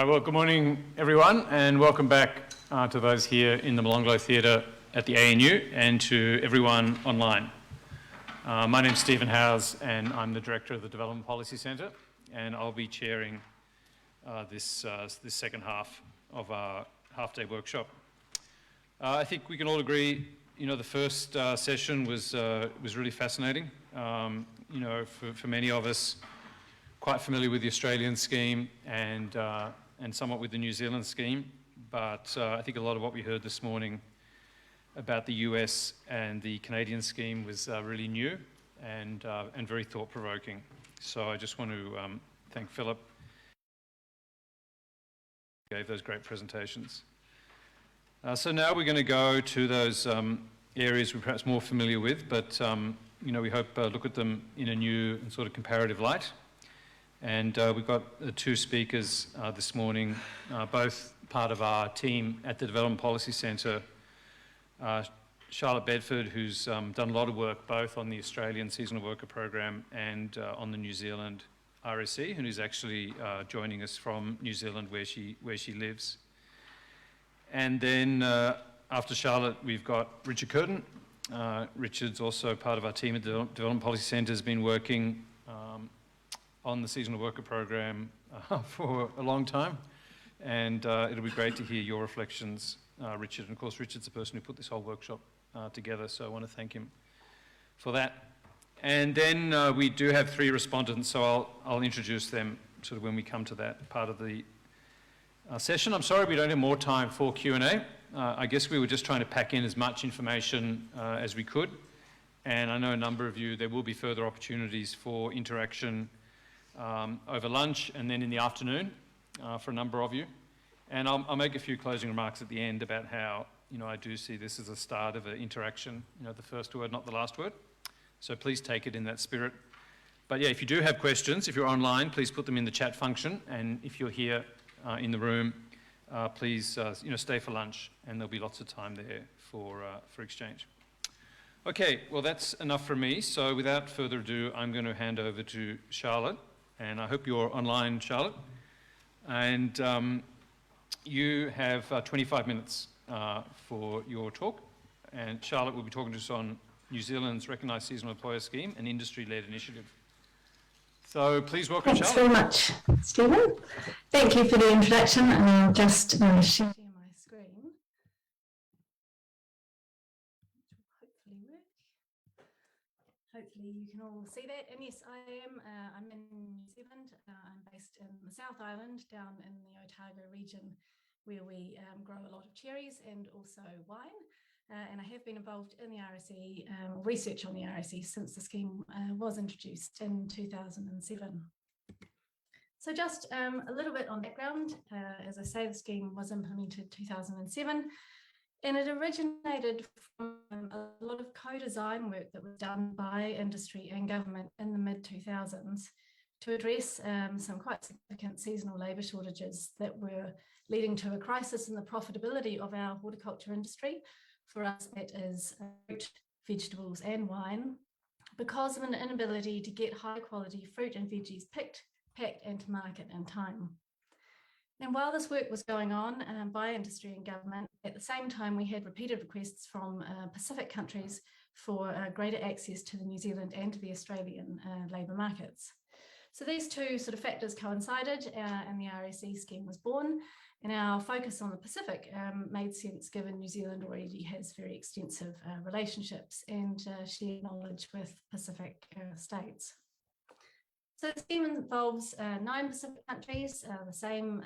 Well, good morning, everyone, and welcome back to those here in the Molonglo Theatre at the ANU and to everyone online. My name's Stephen Howes, and I'm the Director of the Development Policy Centre, and I'll be chairing this second half of our half-day workshop. I think we can all agree, the first session was really fascinating. For many of us, quite familiar with the Australian scheme and somewhat with the New Zealand scheme, but I think a lot of what we heard this morning about the US and the Canadian scheme was really new and very thought-provoking. So I just want to thank Philip, who gave those great presentations. So now we're going to go to those areas we're perhaps more familiar with, but we hope look at them in a new and sort of comparative light. And we've got two speakers this morning, both part of our team at the Development Policy Centre. Charlotte Bedford, who's done a lot of work both on the Australian Seasonal Worker Program and on the New Zealand RSE, and who's actually joining us from New Zealand where she lives. And then after Charlotte, we've got Richard Curtin. Richard's also part of our team at the Development Policy Centre, has been working on the Seasonal Worker Program for a long time, and it'll be great to hear your reflections, Richard. And of course, Richard's the person who put this whole workshop together, so I want to thank him for that. And then we do have three respondents, so I'll introduce them sort of when we come to that part of the session. I'm sorry we don't have more time for Q&A. I guess we were just trying to pack in as much information as we could, and I know a number of you, there will be further opportunities for interaction over lunch and then in the afternoon for a number of you. And I'll make a few closing remarks at the end about how, I do see this as a start of an interaction, the first word, not the last word. So please take it in that spirit. But yeah, if you do have questions, if you're online, please put them in the chat function. And if you're here in the room, please, stay for lunch, and there'll be lots of time there for exchange. Okay, well, that's enough from me. So without further ado, I'm going to hand over to Charlotte. And I hope you're online, Charlotte. And you have 25 minutes for your talk. And Charlotte will be talking to us on New Zealand's Recognised Seasonal Employer Scheme, an industry-led initiative. So please welcome Thanks Charlotte. Thanks very much, Stephen. Thank you for the introduction. And I'll just share my screen. Hopefully work. Hopefully you can all see that. And yes, I am. I'm in New Zealand. I'm based in the South Island, down in the Otago region, where we grow a lot of cherries and also wine. And I have been involved in the RSE, research on the RSE since the scheme was introduced in 2007. So just a little bit on background. As I say, the scheme was implemented 2007. And it originated from a lot of co-design work that was done by industry and government in the mid-2000s to address some quite significant seasonal labour shortages that were leading to a crisis in the profitability of our horticulture industry. For us, that is fruit, vegetables and wine, because of an inability to get high-quality fruit and veggies picked, packed and to market in time. And while this work was going on by industry and government, at the same time we had repeated requests from Pacific countries for greater access to the New Zealand and to the Australian labour markets. So these two sort of factors coincided and the RSE scheme was born. And our focus on the Pacific made sense given New Zealand already has very extensive relationships and shared knowledge with Pacific states. So the scheme involves 9 Pacific countries, the same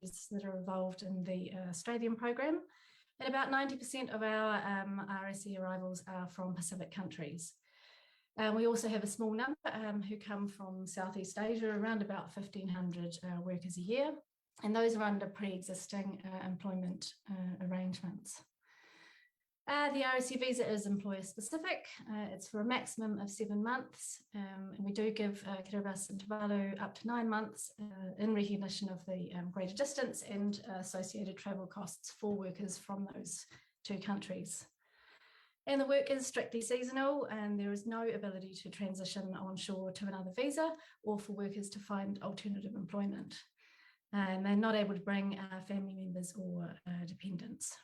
as that are involved in the Australian program. And about 90% of our RSE arrivals are from Pacific countries. We also have a small number who come from Southeast Asia, around about 1,500 workers a year. And those are under pre-existing employment arrangements. The RSE visa is employer specific. It's for a maximum of 7 months. And we do give Kiribati and Tuvalu up to 9 months in recognition of the greater distance and associated travel costs for workers from those 2 countries. And the work is strictly seasonal, and there is no ability to transition onshore to another visa or for workers to find alternative employment. and they're not able to bring family members or dependents.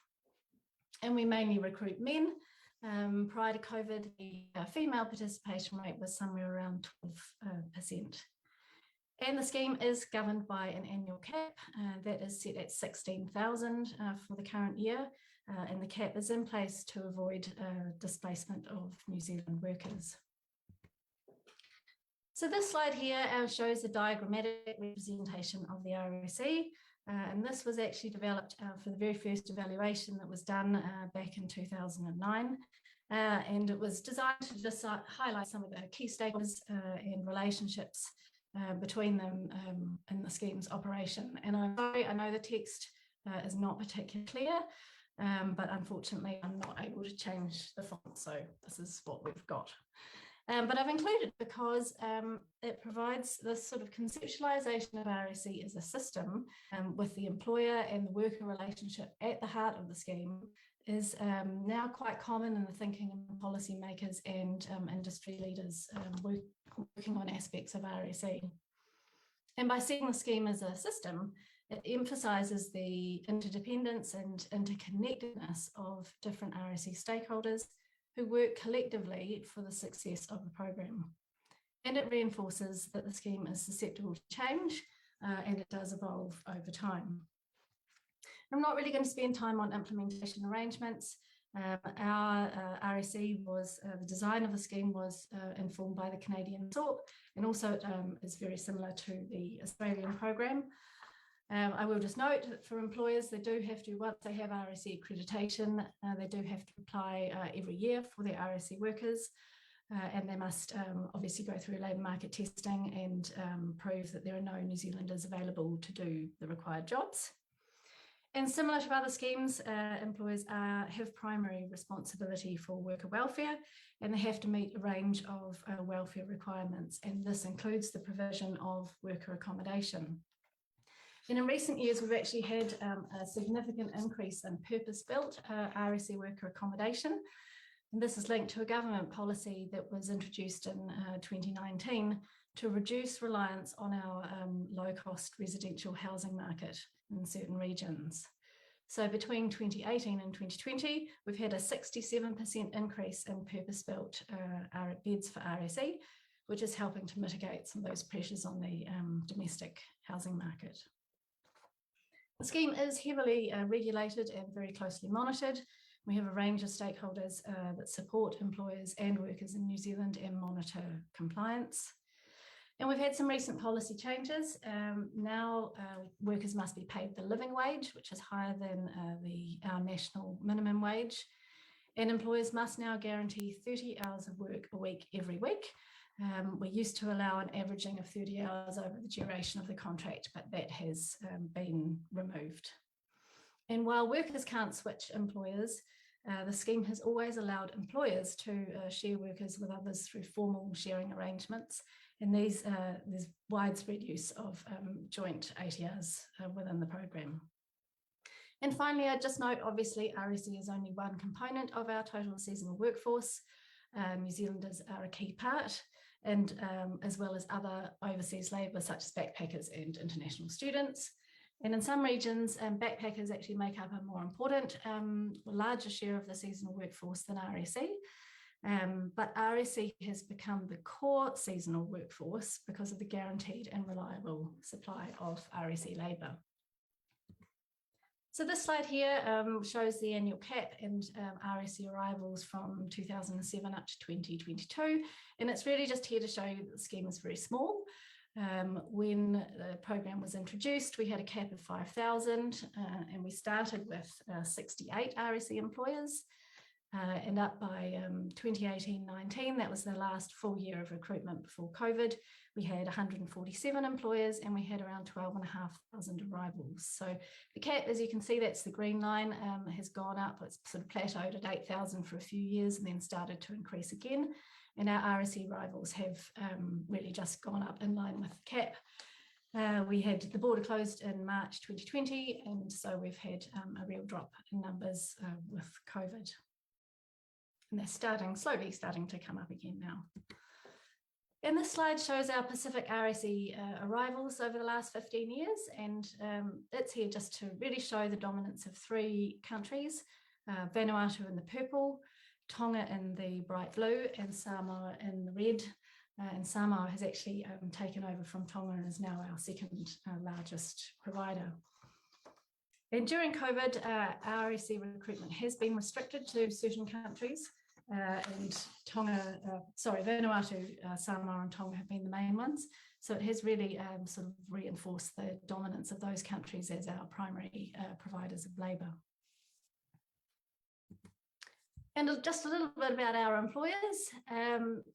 And we mainly recruit men. Prior to COVID, the female participation rate was somewhere around 12%. And the scheme is governed by an annual cap that is set at 16,000 for the current year. And the cap is in place to avoid displacement of New Zealand workers. So this slide here shows a diagrammatic representation of the RSE. And this was actually developed for the very first evaluation that was done back in 2009. And it was designed to just highlight some of the key stakeholders and relationships between them in the scheme's operation. And I'm sorry, I know the text is not particularly clear, but unfortunately I'm not able to change the font, so this is what we've got. But I've included because it provides this sort of conceptualization of RSE as a system with the employer and the worker relationship at the heart of the scheme is now quite common in the thinking of policymakers and industry leaders working on aspects of RSE. And by seeing the scheme as a system, it emphasises the interdependence and interconnectedness of different RSE stakeholders who work collectively for the success of the program. And it reinforces that the scheme is susceptible to change and it does evolve over time. I'm not really going to spend time on implementation arrangements. Our RSE was, the design of the scheme was informed by the Canadian SORP, and also is very similar to the Australian program. I will just note that for employers, they do have to, once they have RSE accreditation, they do have to apply every year for their RSE workers, and they must obviously go through labour market testing and prove that there are no New Zealanders available to do the required jobs. And similar to other schemes, employers have primary responsibility for worker welfare, and they have to meet a range of welfare requirements, and this includes the provision of worker accommodation. And in recent years, we've actually had a significant increase in purpose-built RSE worker accommodation. And this is linked to a government policy that was introduced in 2019 to reduce reliance on our low-cost residential housing market in certain regions. So between 2018 and 2020, we've had a 67% increase in purpose-built beds for RSE, which is helping to mitigate some of those pressures on the domestic housing market. The scheme is heavily regulated and very closely monitored. We have a range of stakeholders that support employers and workers in New Zealand and monitor compliance. And we've had some recent policy changes. Now workers must be paid the living wage, which is higher than our national minimum wage. And employers must now guarantee 30 hours of work a week every week. We used to allow an averaging of 30 hours over the duration of the contract, but that has been removed. And while workers can't switch employers, the scheme has always allowed employers to share workers with others through formal sharing arrangements. And there's widespread use of joint ATRs within the program. And finally, I'd just note, obviously, RSE is only one component of our total seasonal workforce. New Zealanders are a key part, and as well as other overseas labour such as backpackers and international students. And in some regions, backpackers actually make up a more important, larger share of the seasonal workforce than RSE. But RSE has become the core seasonal workforce because of the guaranteed and reliable supply of RSE labour. So this slide here shows the annual cap and RSE arrivals from 2007 up to 2022. And it's really just here to show you that the scheme is very small. When the program was introduced, we had a cap of 5,000 and we started with 68 RSE employers. And up by 2018-19, that was the last full year of recruitment before COVID, we had 147 employers and we had around 12,500 arrivals. So the cap, as you can see, that's the green line, has gone up. It's sort of plateaued at 8,000 for a few years and then started to increase again. And our RSE arrivals have really just gone up in line with the cap. We had the border closed in March 2020, and so we've had a real drop in numbers with COVID. And they're slowly starting to come up again now. And this slide shows our Pacific RSE arrivals over the last 15 years, and it's here just to really show the dominance of 3 countries, Vanuatu in the purple, Tonga in the bright blue, and Samoa in the red. And Samoa has actually taken over from Tonga and is now our second largest provider. And during COVID, RSE recruitment has been restricted to certain countries. And Vanuatu, Samoa and Tonga have been the main ones. So it has really sort of reinforced the dominance of those countries as our primary providers of labour. And just a little bit about our employers.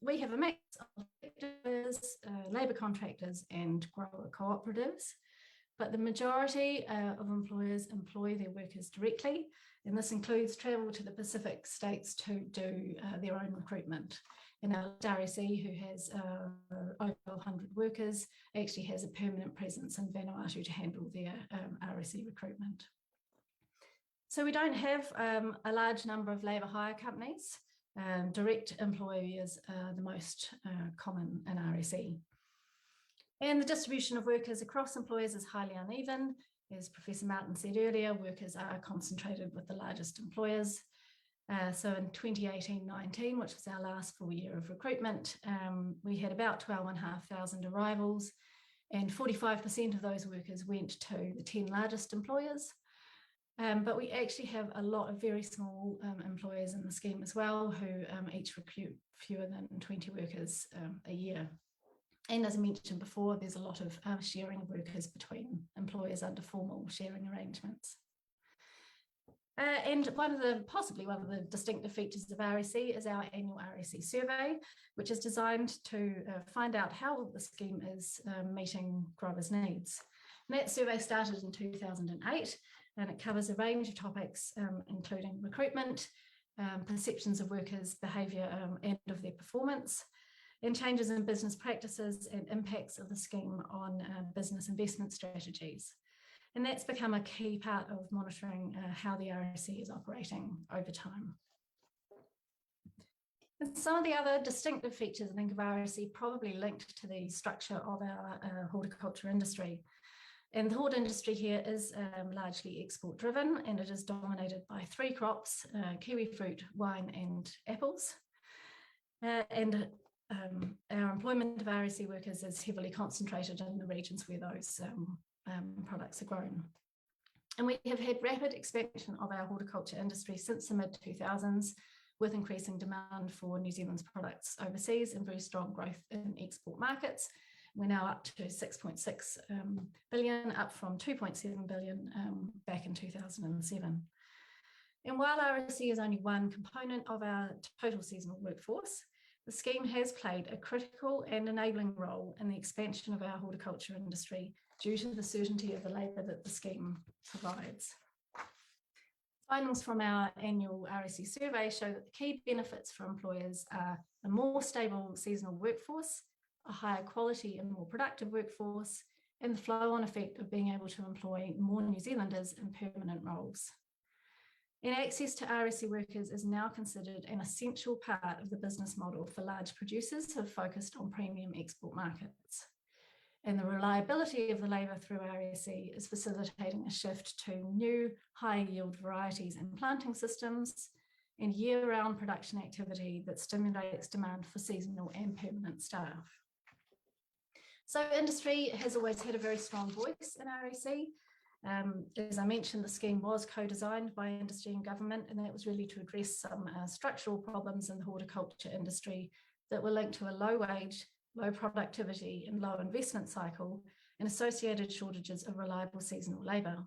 We have a mix of employers, labour contractors and grower cooperatives. But the majority of employers employ their workers directly, and this includes travel to the Pacific states to do their own recruitment. And our RSE, who has over 100 workers, actually has a permanent presence in Vanuatu to handle their RSE recruitment. So we don't have a large number of labour hire companies. Direct employers are the most common in RSE. And the distribution of workers across employers is highly uneven. As Professor Martin said earlier, workers are concentrated with the largest employers. So in 2018-19, which was our last full year of recruitment, we had about 12,500 arrivals, and 45% of those workers went to the 10 largest employers. But we actually have a lot of very small employers in the scheme as well, who each recruit fewer than 20 workers a year. And as I mentioned before, there's a lot of sharing of workers between employers under formal sharing arrangements. And possibly one of the distinctive features of RSE is our annual RSE survey, which is designed to find out how the scheme is meeting growers' needs. And that survey started in 2008, and it covers a range of topics, including recruitment, perceptions of workers' behaviour and of their performance, and changes in business practices and impacts of the scheme on business investment strategies. And that's become a key part of monitoring how the RSE is operating over time. And some of the other distinctive features, I think, of RSE probably linked to the structure of our horticulture industry. And the hort industry here is largely export driven, and it is dominated by 3 crops, kiwi fruit, wine and apples. Our employment of RSE workers is heavily concentrated in the regions where those products are grown. And we have had rapid expansion of our horticulture industry since the mid-2000s, with increasing demand for New Zealand's products overseas and very strong growth in export markets. We're now up to 6.6 billion, up from 2.7 billion back in 2007. And while RSE is only one component of our total seasonal workforce, the scheme has played a critical and enabling role in the expansion of our horticulture industry due to the certainty of the labour that the scheme provides. Findings from our annual RSE survey show that the key benefits for employers are a more stable seasonal workforce, a higher quality and more productive workforce, and the flow-on effect of being able to employ more New Zealanders in permanent roles. And access to RSE workers is now considered an essential part of the business model for large producers who have focused on premium export markets. And the reliability of the labour through RSE is facilitating a shift to new high-yield varieties and planting systems and year-round production activity that stimulates demand for seasonal and permanent staff. So industry has always had a very strong voice in RSE. As I mentioned, the scheme was co-designed by industry and government, and that was really to address some structural problems in the horticulture industry that were linked to a low wage, low productivity and low investment cycle and associated shortages of reliable seasonal labour.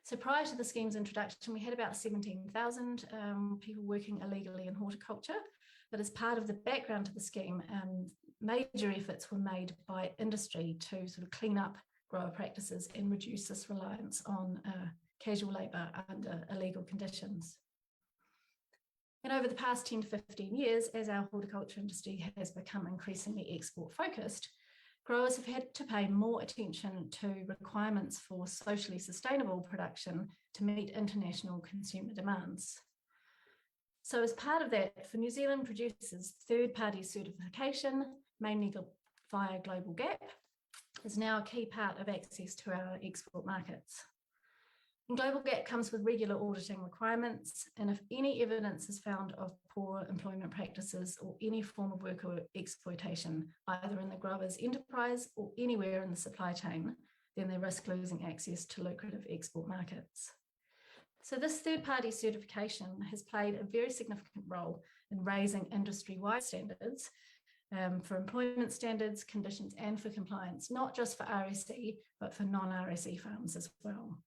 So prior to the scheme's introduction, we had about 17,000 people working illegally in horticulture, but as part of the background to the scheme, major efforts were made by industry to sort of clean up grower practices and reduce this reliance on casual labour under illegal conditions. And over the past 10 to 15 years, as our horticulture industry has become increasingly export focused, growers have had to pay more attention to requirements for socially sustainable production to meet international consumer demands. So as part of that, for New Zealand producers, third-party certification, mainly via Global Gap, is now a key part of access to our export markets. And Global Gap comes with regular auditing requirements, and if any evidence is found of poor employment practices or any form of worker exploitation, either in the grower's enterprise or anywhere in the supply chain, then they risk losing access to lucrative export markets. So this third-party certification has played a very significant role in raising industry-wide standards for employment standards, conditions, and for compliance, not just for RSE, but for non-RSE farms as well.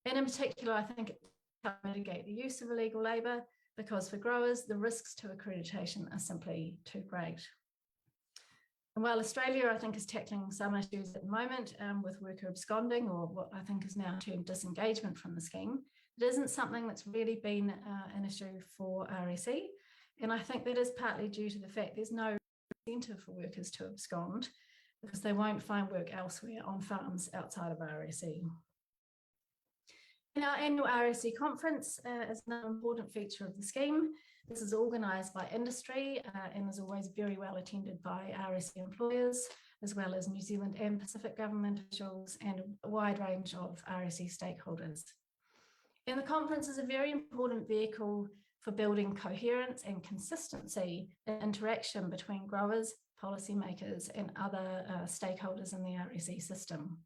And in particular, I think it helps mitigate the use of illegal labour, because for growers, the risks to accreditation are simply too great. And while Australia, I think, is tackling some issues at the moment with worker absconding, or what I think is now termed disengagement from the scheme, it isn't something that's really been an issue for RSE. And I think that is partly due to the fact there's no incentive for workers to abscond, because they won't find work elsewhere on farms outside of RSE. And our annual RSE conference is another important feature of the scheme. This is organised by industry and is always very well attended by RSE employers, as well as New Zealand and Pacific government officials and a wide range of RSE stakeholders. And the conference is a very important vehicle for building coherence and consistency in interaction between growers, policymakers, and other stakeholders in the RSE system.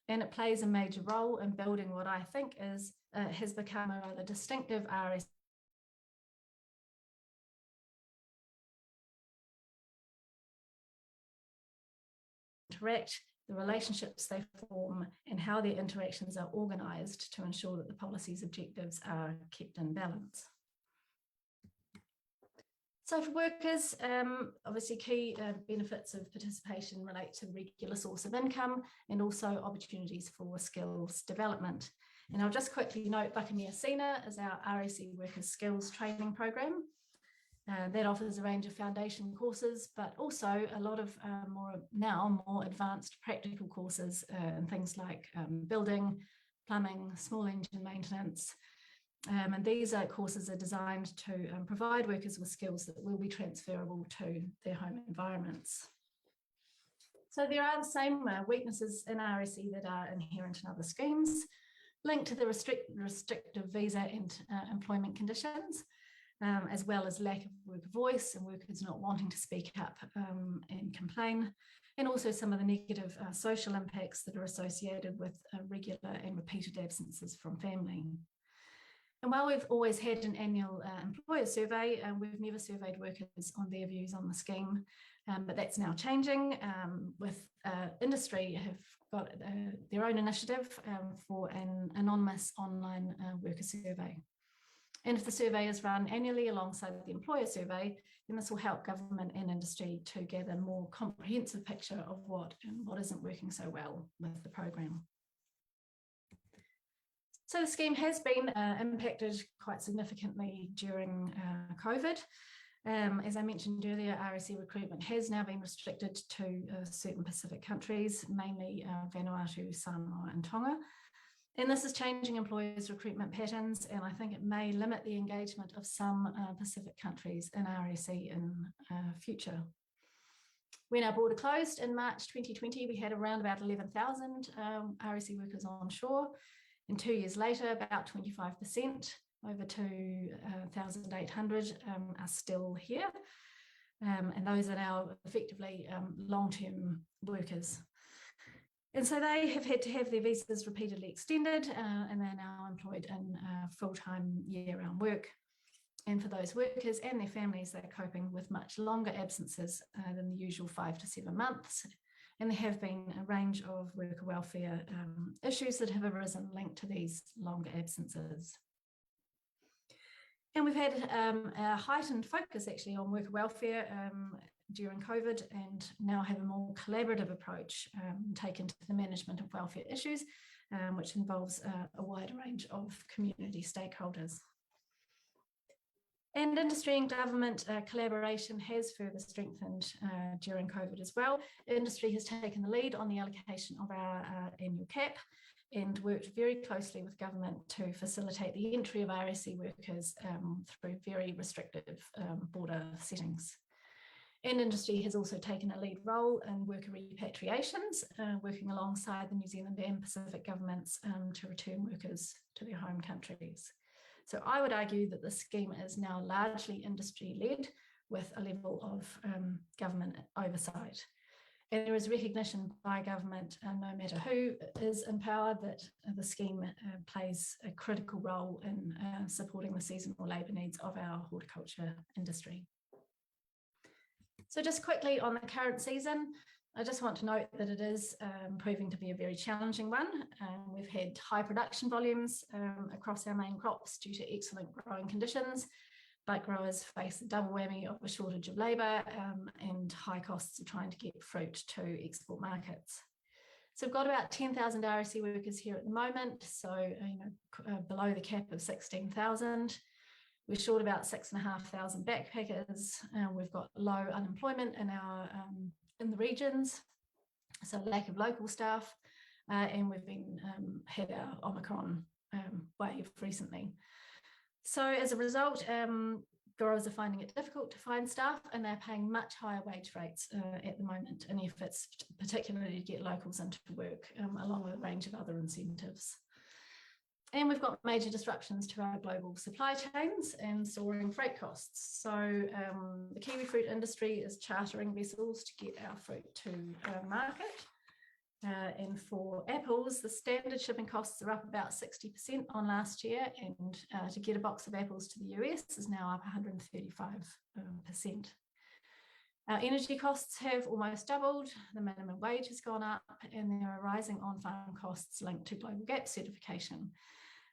And it plays a major role in building what I think is has become a rather distinctive RSE interact, the relationships they form, and how their interactions are organised to ensure that the policy's objectives are kept in balance. So for workers, obviously key benefits of participation relate to the regular source of income and also opportunities for skills development. And I'll just quickly note Buccaneer SENA is our RSE workers skills training program. That offers a range of foundation courses, but also a lot of more advanced practical courses and things like building, plumbing, small engine maintenance. And these courses are designed to provide workers with skills that will be transferable to their home environments. So there are the same weaknesses in RSE that are inherent in other schemes, linked to the restrictive visa and employment conditions, as well as lack of worker voice and workers not wanting to speak up and complain, and also some of the negative social impacts that are associated with regular and repeated absences from family. And while we've always had an annual employer survey, we've never surveyed workers on their views on the scheme, but that's now changing with industry have got their own initiative for an anonymous online worker survey. And if the survey is run annually alongside the employer survey, then this will help government and industry to gather a more comprehensive picture of what and what isn't working so well with the program. So the scheme has been impacted quite significantly during COVID. As I mentioned earlier, RSE recruitment has now been restricted to certain Pacific countries, mainly Vanuatu, Samoa and Tonga. And this is changing employers' recruitment patterns, and I think it may limit the engagement of some Pacific countries in RSE in future. When our border closed in March 2020, we had around about 11,000 RSE workers on shore. And 2 years later, about 25%, over 2,800 are still here. And those are now effectively long-term workers. And so they have had to have their visas repeatedly extended and they're now employed in full-time year-round work. And for those workers and their families, they're coping with much longer absences than the usual 5 to 7 months. And there have been a range of worker welfare issues that have arisen linked to these longer absences. And we've had a heightened focus actually on worker welfare during COVID, and now have a more collaborative approach taken to the management of welfare issues, which involves a wide range of community stakeholders. And industry and government collaboration has further strengthened during COVID as well. Industry has taken the lead on the allocation of our annual cap, and worked very closely with government to facilitate the entry of RSE workers through very restrictive border settings. And industry has also taken a lead role in worker repatriations, working alongside the New Zealand and Pacific governments to return workers to their home countries. So I would argue that the scheme is now largely industry-led with a level of government oversight. And there is recognition by government, no matter who is in power, that the scheme plays a critical role in supporting the seasonal labour needs of our horticulture industry. So just quickly on the current season, I just want to note that it is proving to be a very challenging one. We've had high production volumes across our main crops due to excellent growing conditions, but growers face the double whammy of a shortage of labour and high costs of trying to get fruit to export markets. So we've got about 10,000 RSE workers here at the moment, so below the cap of 16,000. We're short about 6,500 backpackers. We've got low unemployment in the regions, so lack of local staff, and we've had our Omicron wave recently. So as a result, growers are finding it difficult to find staff, and they're paying much higher wage rates at the moment in efforts particularly to get locals into work, along with a range of other incentives. And we've got major disruptions to our global supply chains and soaring freight costs. So the kiwi fruit industry is chartering vessels to get our fruit to market. And for apples, the standard shipping costs are up about 60% on last year, and to get a box of apples to the US is now up 135%. Our energy costs have almost doubled, the minimum wage has gone up, and there are rising on-farm costs linked to global gap certification.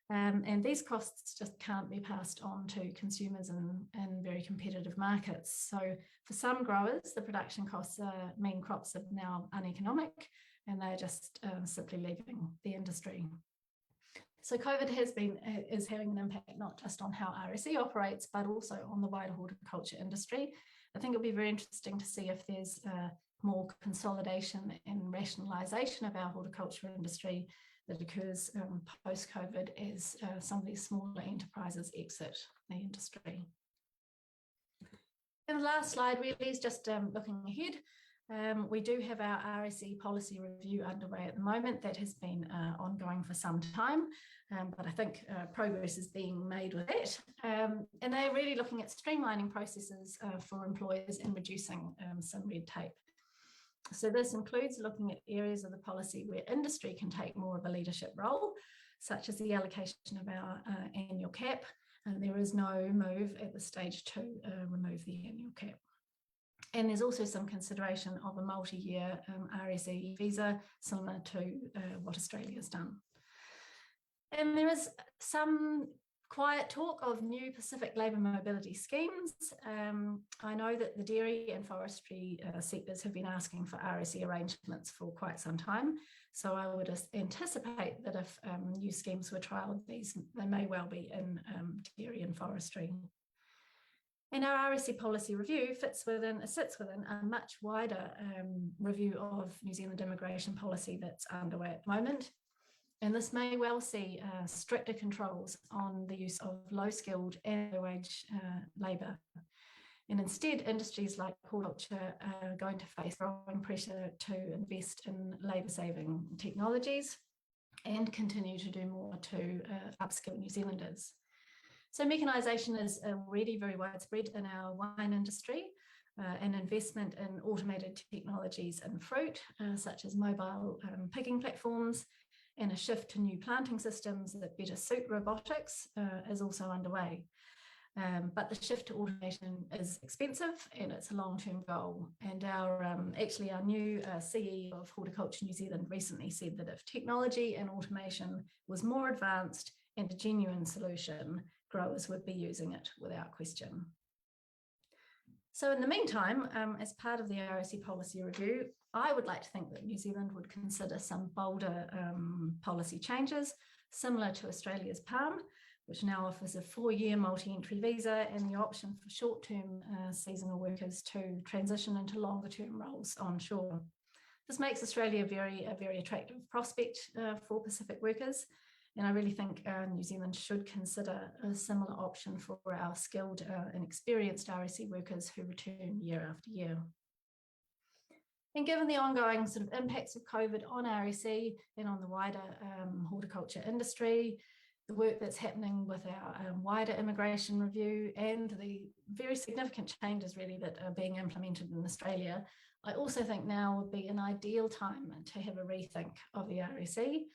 And these costs just can't be passed on to consumers in very competitive markets. So for some growers, the production costs mean crops are now uneconomic, and they're just simply leaving the industry. So COVID is having an impact not just on how RSE operates, but also on the wider horticulture industry. I think it'll be very interesting to see if there's more consolidation and rationalisation of our horticulture industry that occurs post-COVID as some of these smaller enterprises exit the industry. And the last slide really is just looking ahead. We do have our RSE policy review underway at the moment. That has been ongoing for some time, but I think progress is being made with it. And they're really looking at streamlining processes for employers and reducing some red tape. So this includes looking at areas of the policy where industry can take more of a leadership role, such as the allocation of our annual cap. And there is no move at this stage to remove the annual cap. And there's also some consideration of a multi-year RSE visa, similar to what Australia's done. And there is some quiet talk of new Pacific labour mobility schemes. I know that the dairy and forestry sectors have been asking for RSE arrangements for quite some time. So I would anticipate that if new schemes were trialled, they may well be in dairy and forestry. And our RSE policy review sits within a much wider review of New Zealand immigration policy that's underway at the moment. And this may well see stricter controls on the use of low-skilled and low-wage labour. And instead, industries like horticulture are going to face growing pressure to invest in labour-saving technologies and continue to do more to upskill New Zealanders. So mechanisation is already very widespread in our wine industry, and investment in automated technologies in fruit, such as mobile picking platforms, and a shift to new planting systems that better suit robotics is also underway. But the shift to automation is expensive and it's a long-term goal. And our new CEO of Horticulture New Zealand recently said that if technology and automation was more advanced and a genuine solution, growers would be using it without question. So in the meantime, as part of the RSE policy review, I would like to think that New Zealand would consider some bolder policy changes, similar to Australia's PALM, which now offers a 4-year multi-entry visa and the option for short-term seasonal workers to transition into longer-term roles onshore. This makes Australia a very attractive prospect for Pacific workers. And I really think New Zealand should consider a similar option for our skilled and experienced RSE workers who return year after year. And given the ongoing sort of impacts of COVID on RSE and on the wider horticulture industry, the work that's happening with our wider immigration review and the very significant changes really that are being implemented in Australia, I also think now would be an ideal time to have a rethink of the RSE.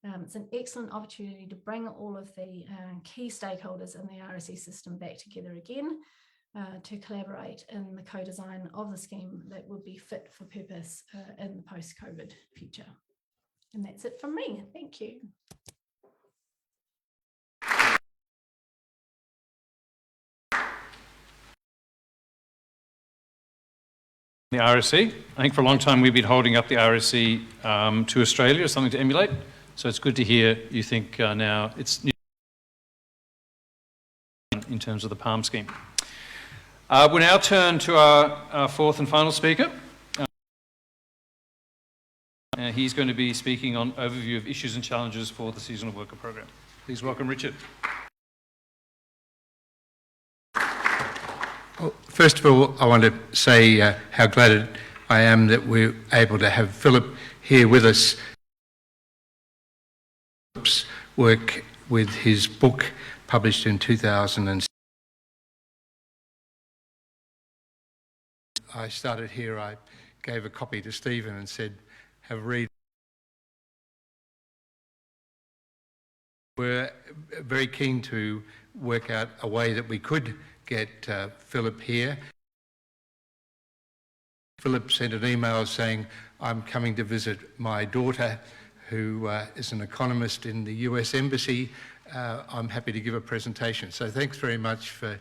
It's an excellent opportunity to bring all of the key stakeholders in the RSE system back together again to collaborate in the co-design of the scheme that would be fit for purpose in the post-COVID future. And that's it from me. Thank you. The RSE. I think for a long time we've been holding up the RSE to Australia as something to emulate. So it's good to hear you think now it's new in terms of the PALM scheme. We'll now turn to our fourth and final speaker. He's going to be speaking on overview of issues and challenges for the seasonal worker program. Please welcome Richard. Well, first of all, I want to say how glad I am that we're able to have Philip here with us. Philip's work with his book published in 2006. I started here, I gave a copy to Stephen and said, have a read. We're very keen to work out a way that we could get Philip here. Philip sent an email saying, I'm coming to visit my daughter who is an economist in the US Embassy. I'm happy to give a presentation. So thanks very much for...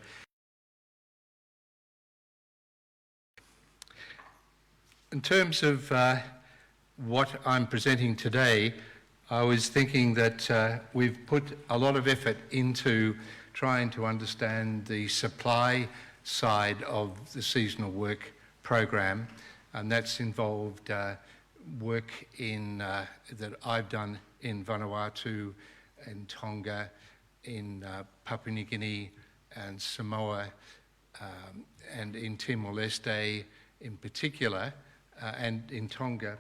In terms of what I'm presenting today, I was thinking that we've put a lot of effort into trying to understand the supply side of the seasonal work program, and that's involved work in that I've done in Vanuatu, in Tonga, in Papua New Guinea and Samoa, and in Timor-Leste in particular, and in Tonga,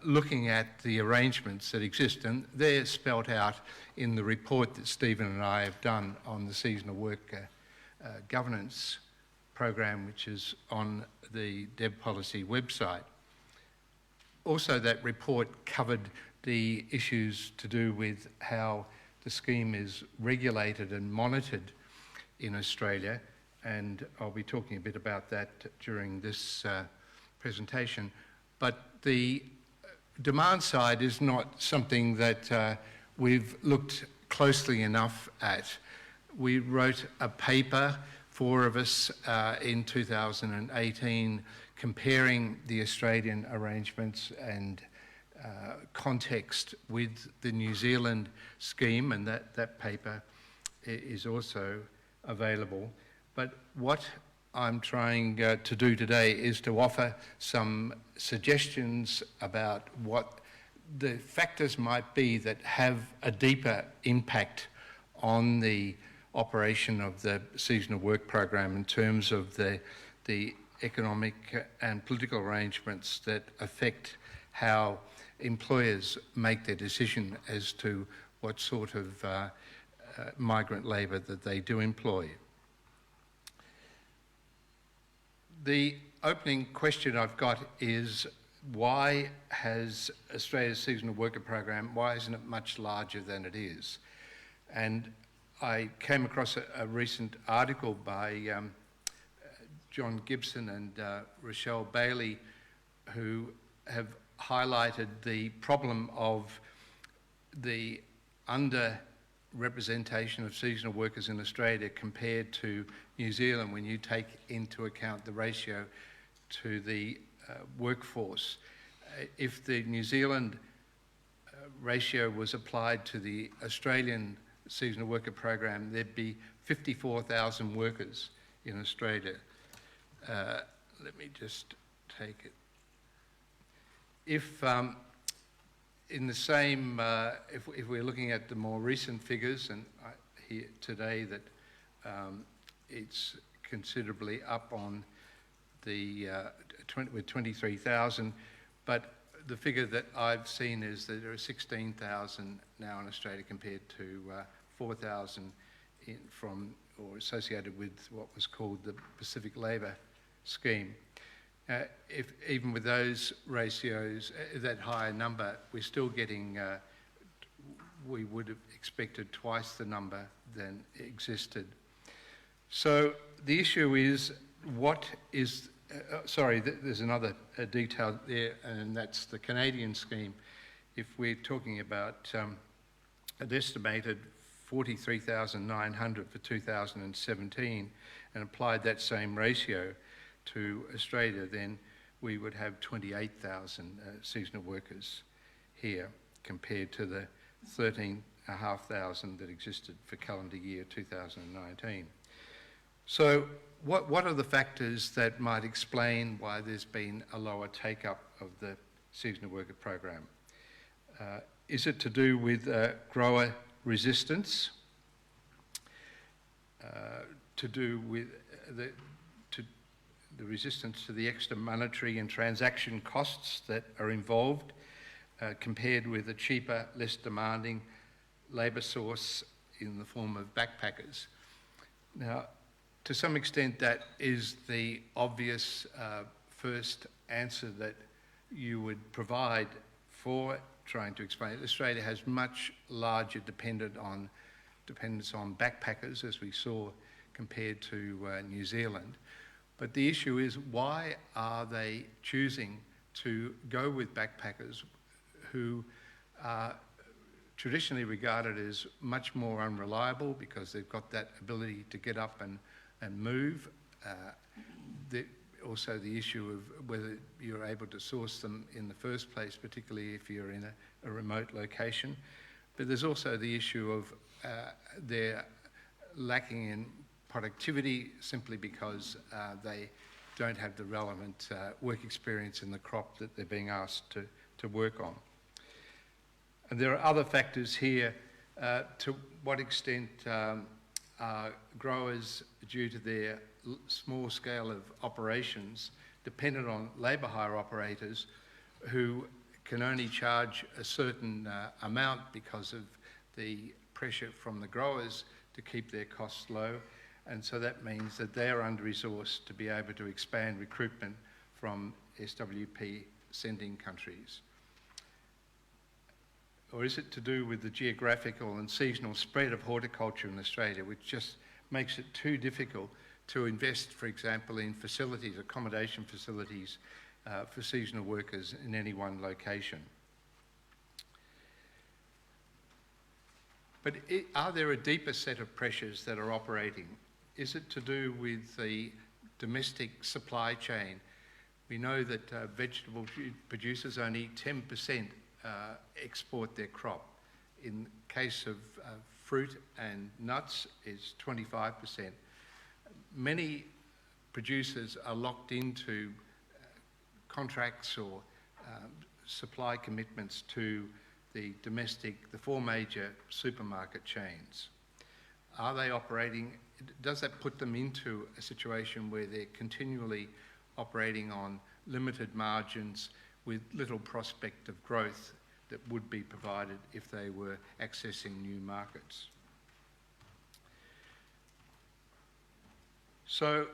looking at the arrangements that exist, and they're spelt out in the report that Stephen and I have done on the seasonal work governance program, which is on the Dev Policy website. Also, that report covered the issues to do with how the scheme is regulated and monitored in Australia, and I'll be talking a bit about that during this presentation. But the demand side is not something that we've looked closely enough at. We wrote a paper, 4 of us, in 2018, comparing the Australian arrangements and context with the New Zealand scheme, and that paper is also available. But what I'm trying to do today is to offer some suggestions about what the factors might be that have a deeper impact on the operation of the seasonal work program in terms of the economic and political arrangements that affect how employers make their decision as to what sort of migrant labour that they do employ. The opening question I've got is, why has Australia's seasonal worker program, why isn't it much larger than it is? And I came across a recent article by John Gibson and Rochelle Bailey, who have highlighted the problem of the underrepresentation of seasonal workers in Australia compared to New Zealand when you take into account the ratio to the workforce. If the New Zealand ratio was applied to the Australian seasonal worker program, there'd be 54,000 workers in Australia. Let me just take it. if in the same, if we're looking at the more recent figures, and I hear today that it's considerably up on the with 23,000, but the figure that I've seen is that there are 16,000 now in Australia compared to 4,000 or associated with what was called the Pacific Labour Scheme. If even with those ratios, that higher number, we're still getting, we would have expected twice the number than existed. So the issue is, what is, there's another detail there, and that's the Canadian scheme. If we're talking about an estimated 43,900 for 2017 and applied that same ratio to Australia, then we would have 28,000 seasonal workers here compared to the 13,500 that existed for calendar year 2019. So what are the factors that might explain why there's been a lower take-up of the seasonal worker program? Is it to do with grower resistance? To do with the resistance to the extra monetary and transaction costs that are involved compared with a cheaper, less demanding labour source in the form of backpackers? Now, to some extent, that is the obvious first answer that you would provide for trying to explain it. Australia has much larger dependence on backpackers, as we saw, compared to New Zealand. But the issue is, why are they choosing to go with backpackers who are traditionally regarded as much more unreliable because they've got that ability to get up and move? Also the issue of whether you're able to source them in the first place, particularly if you're in a remote location. But there's also the issue of they're lacking in productivity simply because they don't have the relevant work experience in the crop that they're being asked to work on. And there are other factors here. To what extent are growers, due to their small scale of operations, dependent on labour hire operators who can only charge a certain amount because of the pressure from the growers to keep their costs low, and so that means that they're under-resourced to be able to expand recruitment from SWP sending countries? Or is it to do with the geographical and seasonal spread of horticulture in Australia, which just makes it too difficult to invest, for example, in facilities, accommodation facilities for seasonal workers in any one location? But are there a deeper set of pressures that are operating? Is it to do with the domestic supply chain? We know that vegetable producers, only 10% export their crop. In case of fruit and nuts, is 25%. Many producers are locked into contracts or supply commitments to the four major supermarket chains. Are they operating? Does that put them into a situation where they're continually operating on limited margins with little prospect of growth that would be provided if they were accessing new markets? So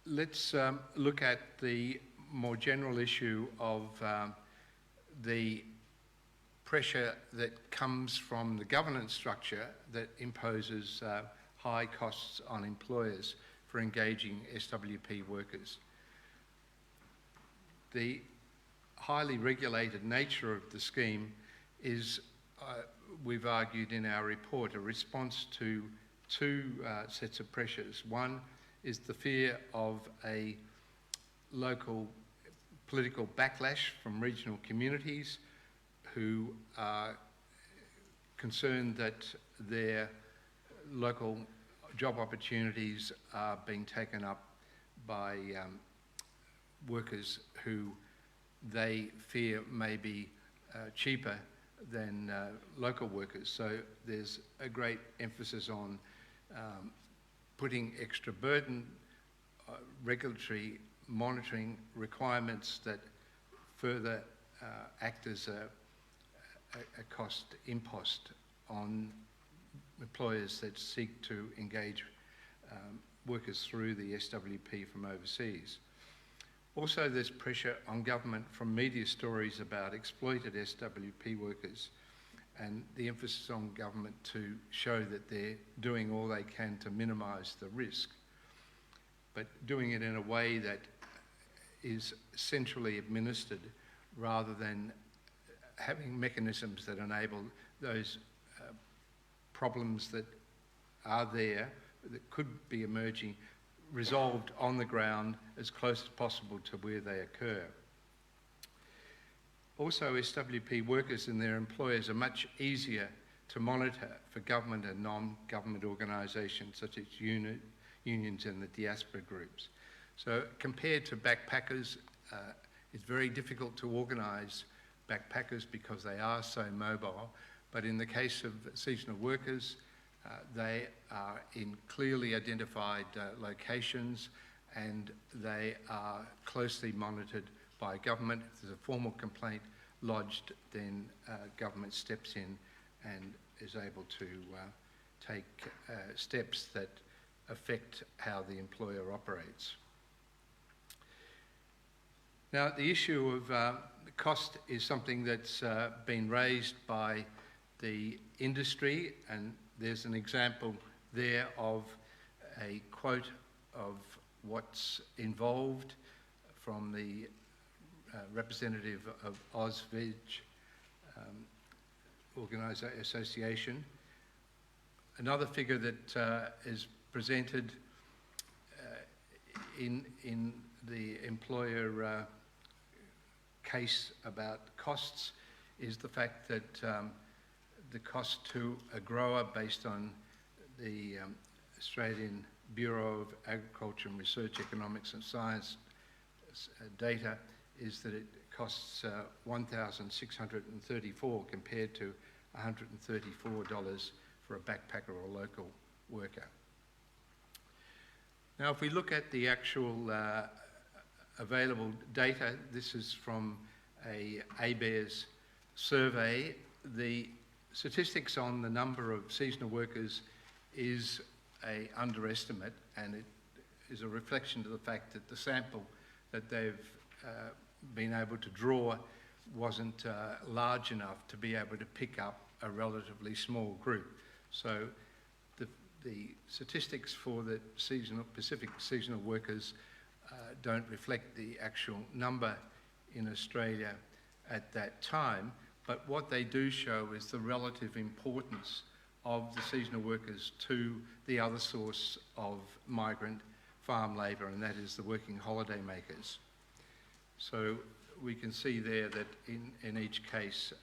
let's look at the more general issue of the pressure that comes from the governance structure that imposes high costs on employers for engaging SWP workers. The highly regulated nature of the scheme is, we've argued in our report, a response to two sets of pressures. One is the fear of a local political backlash from regional communities who are concerned that their local job opportunities are being taken up by workers who they fear may be cheaper than local workers. So there's a great emphasis on putting extra burden, regulatory monitoring requirements that further act as a cost impost on employers that seek to engage workers through the SWP from overseas. Also, there's pressure on government from media stories about exploited SWP workers and the emphasis on government to show that they're doing all they can to minimise the risk, but doing it in a way that is centrally administered rather than having mechanisms that enable those problems that are there, that could be emerging, resolved on the ground as close as possible to where they occur. Also, SWP workers and their employers are much easier to monitor for government and non-government organisations such as unions and the diaspora groups. So compared to backpackers, it's very difficult to organise backpackers because they are so mobile, but in the case of seasonal workers, they are in clearly identified locations and they are closely monitored by government. If there's a formal complaint lodged, then government steps in and is able to take steps that affect how the employer operates. Now, the issue of cost is something that's been raised by the industry, and there's an example there of a quote of what's involved from the representative of AusVeg Association. Another figure that is presented in the employer case about costs is the fact that the cost to a grower based on the Australian Bureau of Agriculture and Research, Economics and Science data is that it costs $1,634 compared to $134 for a backpacker or local worker. Now, if we look at the actual available data, this is from a ABARES survey. The statistics on the number of seasonal workers is an underestimate, and it is a reflection to the fact that the sample that they've been able to draw wasn't large enough to be able to pick up a relatively small group. So the statistics for the Pacific seasonal workers don't reflect the actual number in Australia at that time, but what they do show is the relative importance of the seasonal workers to the other source of migrant farm labour, and that is the working holiday makers. So we can see there that in each case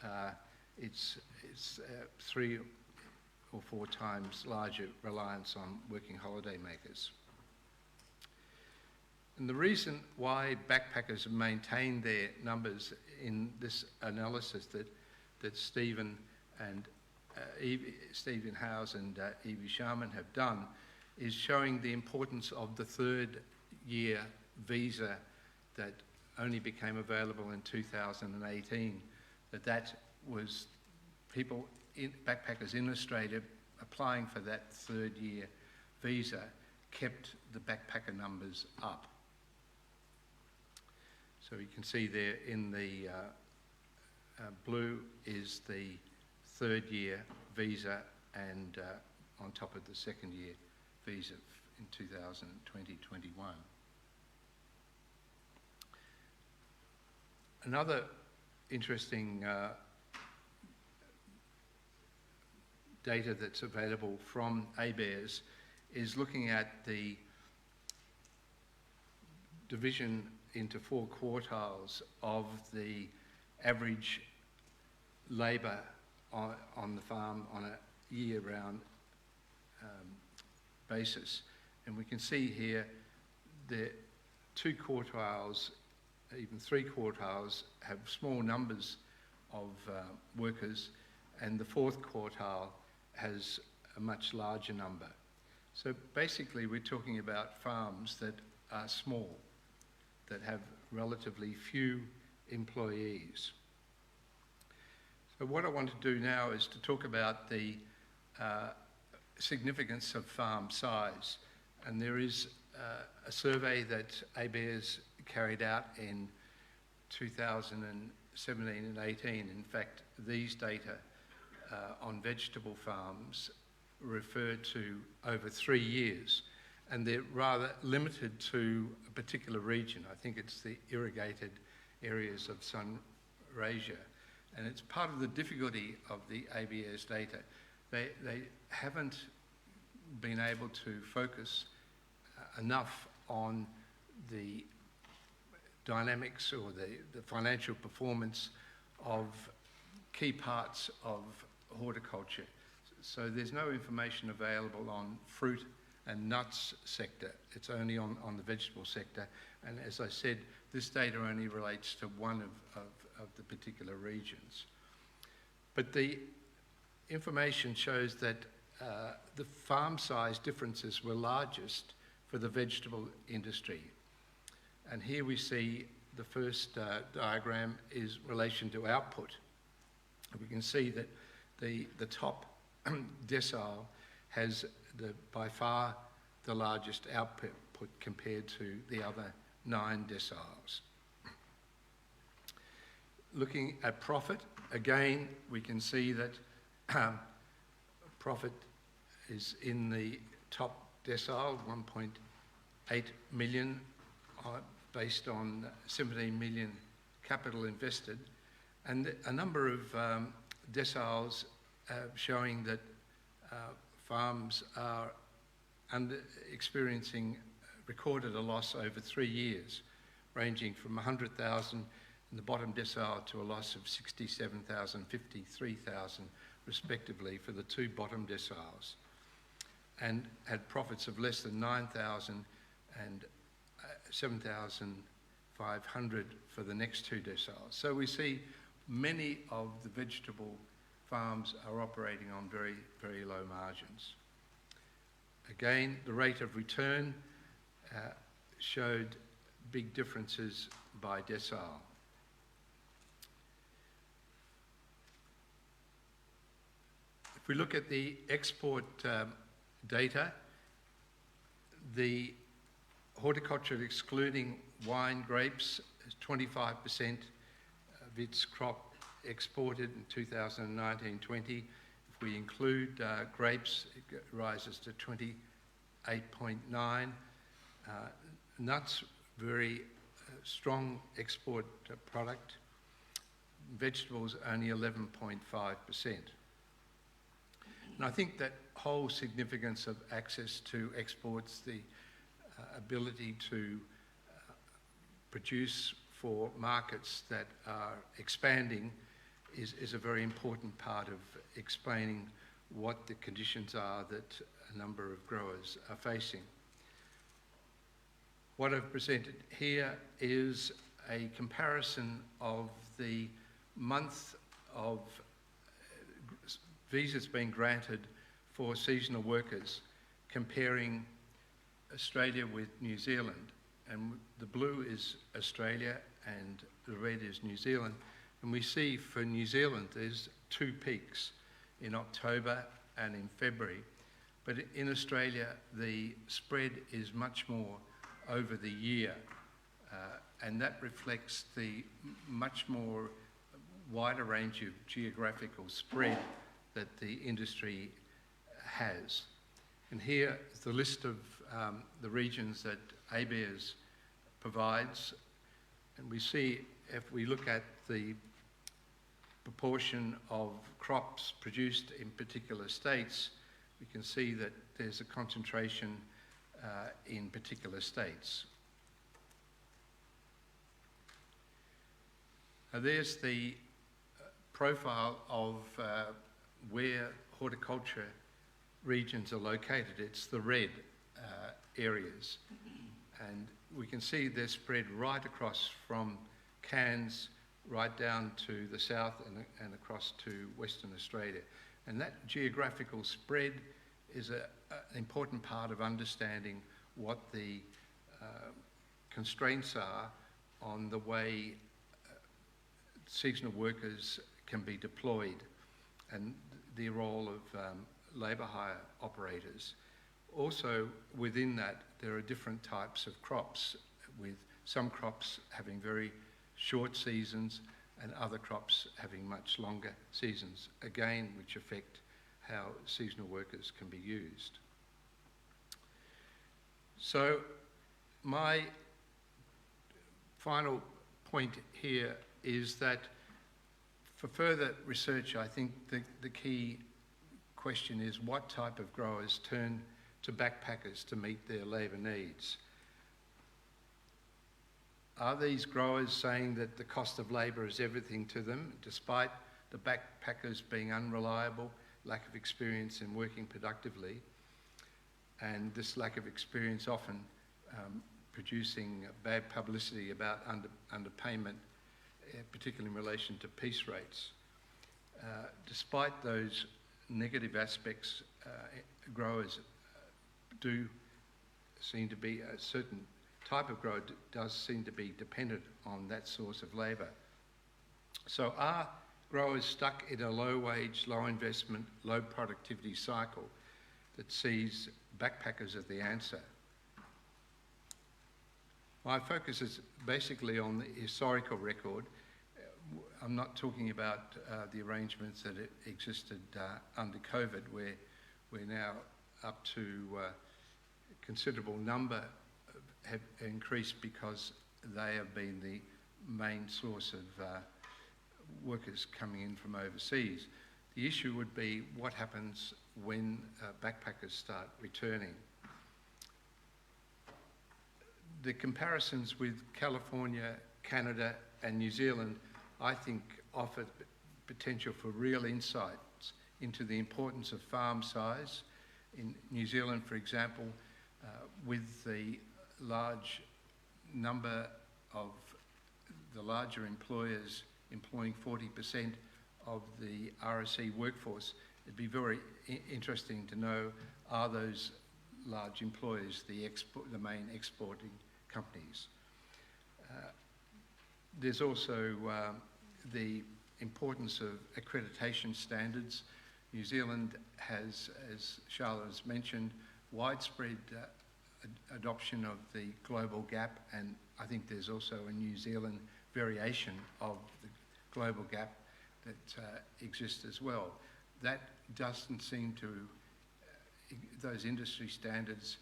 it's 3 or 4 times larger reliance on working holiday makers. And the reason why backpackers have maintained their numbers in this analysis that Stephen Howes and Evie Sharman have done is showing the importance of the 3rd year visa that only became available in 2018, that was people, backpackers in Australia applying for that 3rd year visa kept the backpacker numbers up. So you can see there in the blue is the 3rd year visa, and on top of the 2nd year visa in 2020-21. Another interesting data that's available from ABARES is looking at the division into 4 quartiles of the average labour on the farm on a year-round basis. And we can see here the 2 quartiles even 3 quartiles have small numbers of workers, and the 4th quartile has a much larger number. So basically we're talking about farms that are small, that have relatively few employees. So what I want to do now is to talk about the significance of farm size. And there is a survey that ABARES carried out in 2017 and 18. In fact, these data on vegetable farms refer to over 3 years, and they're rather limited to a particular region. I think it's the irrigated areas of Sunraysia. And it's part of the difficulty of the ABARES data. They haven't been able to focus enough on the dynamics or the financial performance of key parts of horticulture. So there's no information available on fruit and nuts sector. It's only on the vegetable sector. And as I said, this data only relates to one of the particular regions. But the information shows that the farm size differences were largest for the vegetable industry. And here we see the first diagram is relation to output. We can see that the top decile has by far the largest output compared to the other 9 deciles. Looking at profit, again, we can see that profit is in the top decile, 1.8 million, based on 17 million capital invested, and a number of deciles showing that farms are recorded a loss over 3 years, ranging from 100,000 in the bottom decile to a loss of 67,000, 53,000 respectively for the 2 bottom deciles, and had profits of less than 9,000 and 7,500 for the next 2 deciles. So we see many of the vegetable farms are operating on very, very low margins. Again, the rate of return showed big differences by decile. If we look at the export data, the horticulture excluding wine grapes is 25% of its crop exported in 2019-20. If we include grapes, it rises to 28.9. Nuts, very strong export product. Vegetables, only 11.5%. And I think that whole significance of access to exports, the ability to produce for markets that are expanding is a very important part of explaining what the conditions are that a number of growers are facing. What I've presented here is a comparison of the month of visas being granted for seasonal workers, comparing Australia with New Zealand. And the blue is Australia and the red is New Zealand. And we see for New Zealand there's 2 peaks in October and in February. But in Australia, the spread is much more over the year. And that reflects the much more wider range of geographical spread that the industry has. And here is the list of the regions that ABARES provides. And we see, if we look at the proportion of crops produced in particular states, we can see that there's a concentration in particular states. Now there's the profile of where horticulture regions are located. It's the red areas. And we can see they're spread right across from Cairns right down to the south and across to Western Australia. And that geographical spread is an important part of understanding what the constraints are on the way seasonal workers can be deployed and the role of labour hire operators. Also, within that, there are different types of crops, with some crops having very short seasons and other crops having much longer seasons, again, which affect how seasonal workers can be used. So, my final point here is that for further research, I think the key question is what type of growers turn to backpackers to meet their labour needs. Are these growers saying that the cost of labour is everything to them, despite the backpackers being unreliable, lack of experience in working productively, and this lack of experience often producing bad publicity about underpayment, particularly in relation to piece rates? Despite those negative aspects, growers do seem to be, a certain type of grower does seem to be dependent on that source of labour. So are growers stuck in a low wage, low investment, low productivity cycle that sees backpackers as the answer? My focus is basically on the historical record. I'm not talking about the arrangements that existed under COVID, where we're now up to a considerable number have increased because they have been the main source of workers coming in from overseas. The issue would be what happens when backpackers start returning. The comparisons with California, Canada and New Zealand, I think, offer potential for real insights into the importance of farm size. In New Zealand, for example, with the large number of the larger employers employing 40% of the RSE workforce, it'd be very interesting to know, are those large employers the main exporting companies? There's also the importance of accreditation standards. New Zealand has, as Charlotte has mentioned, widespread adoption of the global gap, and I think there's also a New Zealand variation of the global gap that exists as well. That doesn't seem to, those industry standards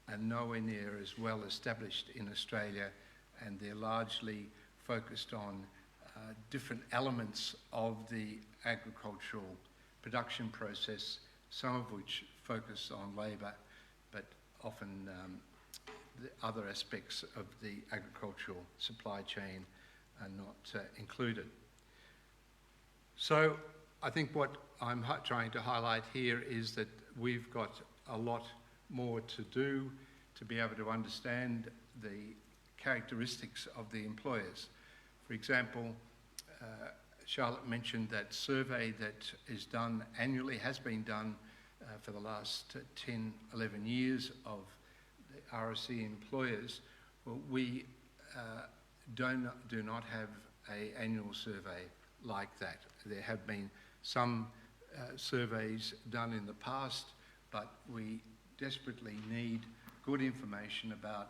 are nowhere near as well established in Australia, and they're largely focused on different elements of the agricultural production process, some of which focus on labour, but often the other aspects of the agricultural supply chain are not included. So I think what I'm trying to highlight here is that we've got a lot more to do to be able to understand the characteristics of the employers. For example, Charlotte mentioned that survey that is done annually, has been done for the last 10, 11 years of the RSE employers. Well, we do not have an annual survey like that. There have been some surveys done in the past, but we desperately need good information about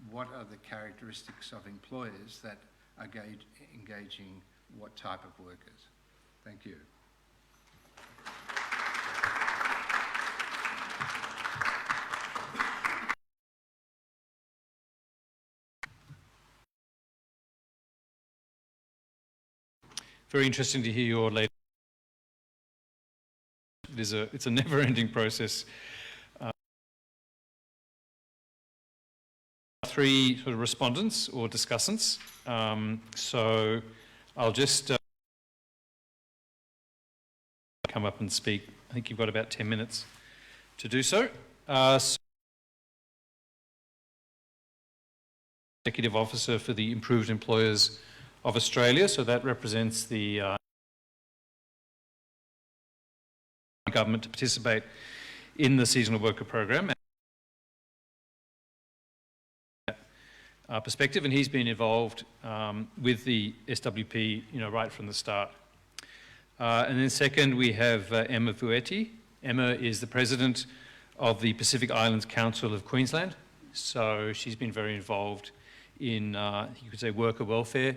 what are the characteristics of employers that are engaging what type of workers. Thank you. Very interesting to hear your latest. It's a never-ending process. Three sort of respondents or discussants. So I'll just come up and speak. I think you've got about 10 minutes to do so. Executive Officer for the Improved Employers of Australia. So that represents the government to participate in the seasonal worker program. Perspective, and he's been involved with the SWP, right from the start. And then second, we have Emma Vuetti. Emma is the president of the Pacific Islands Council of Queensland. So she's been very involved in, you could say, worker welfare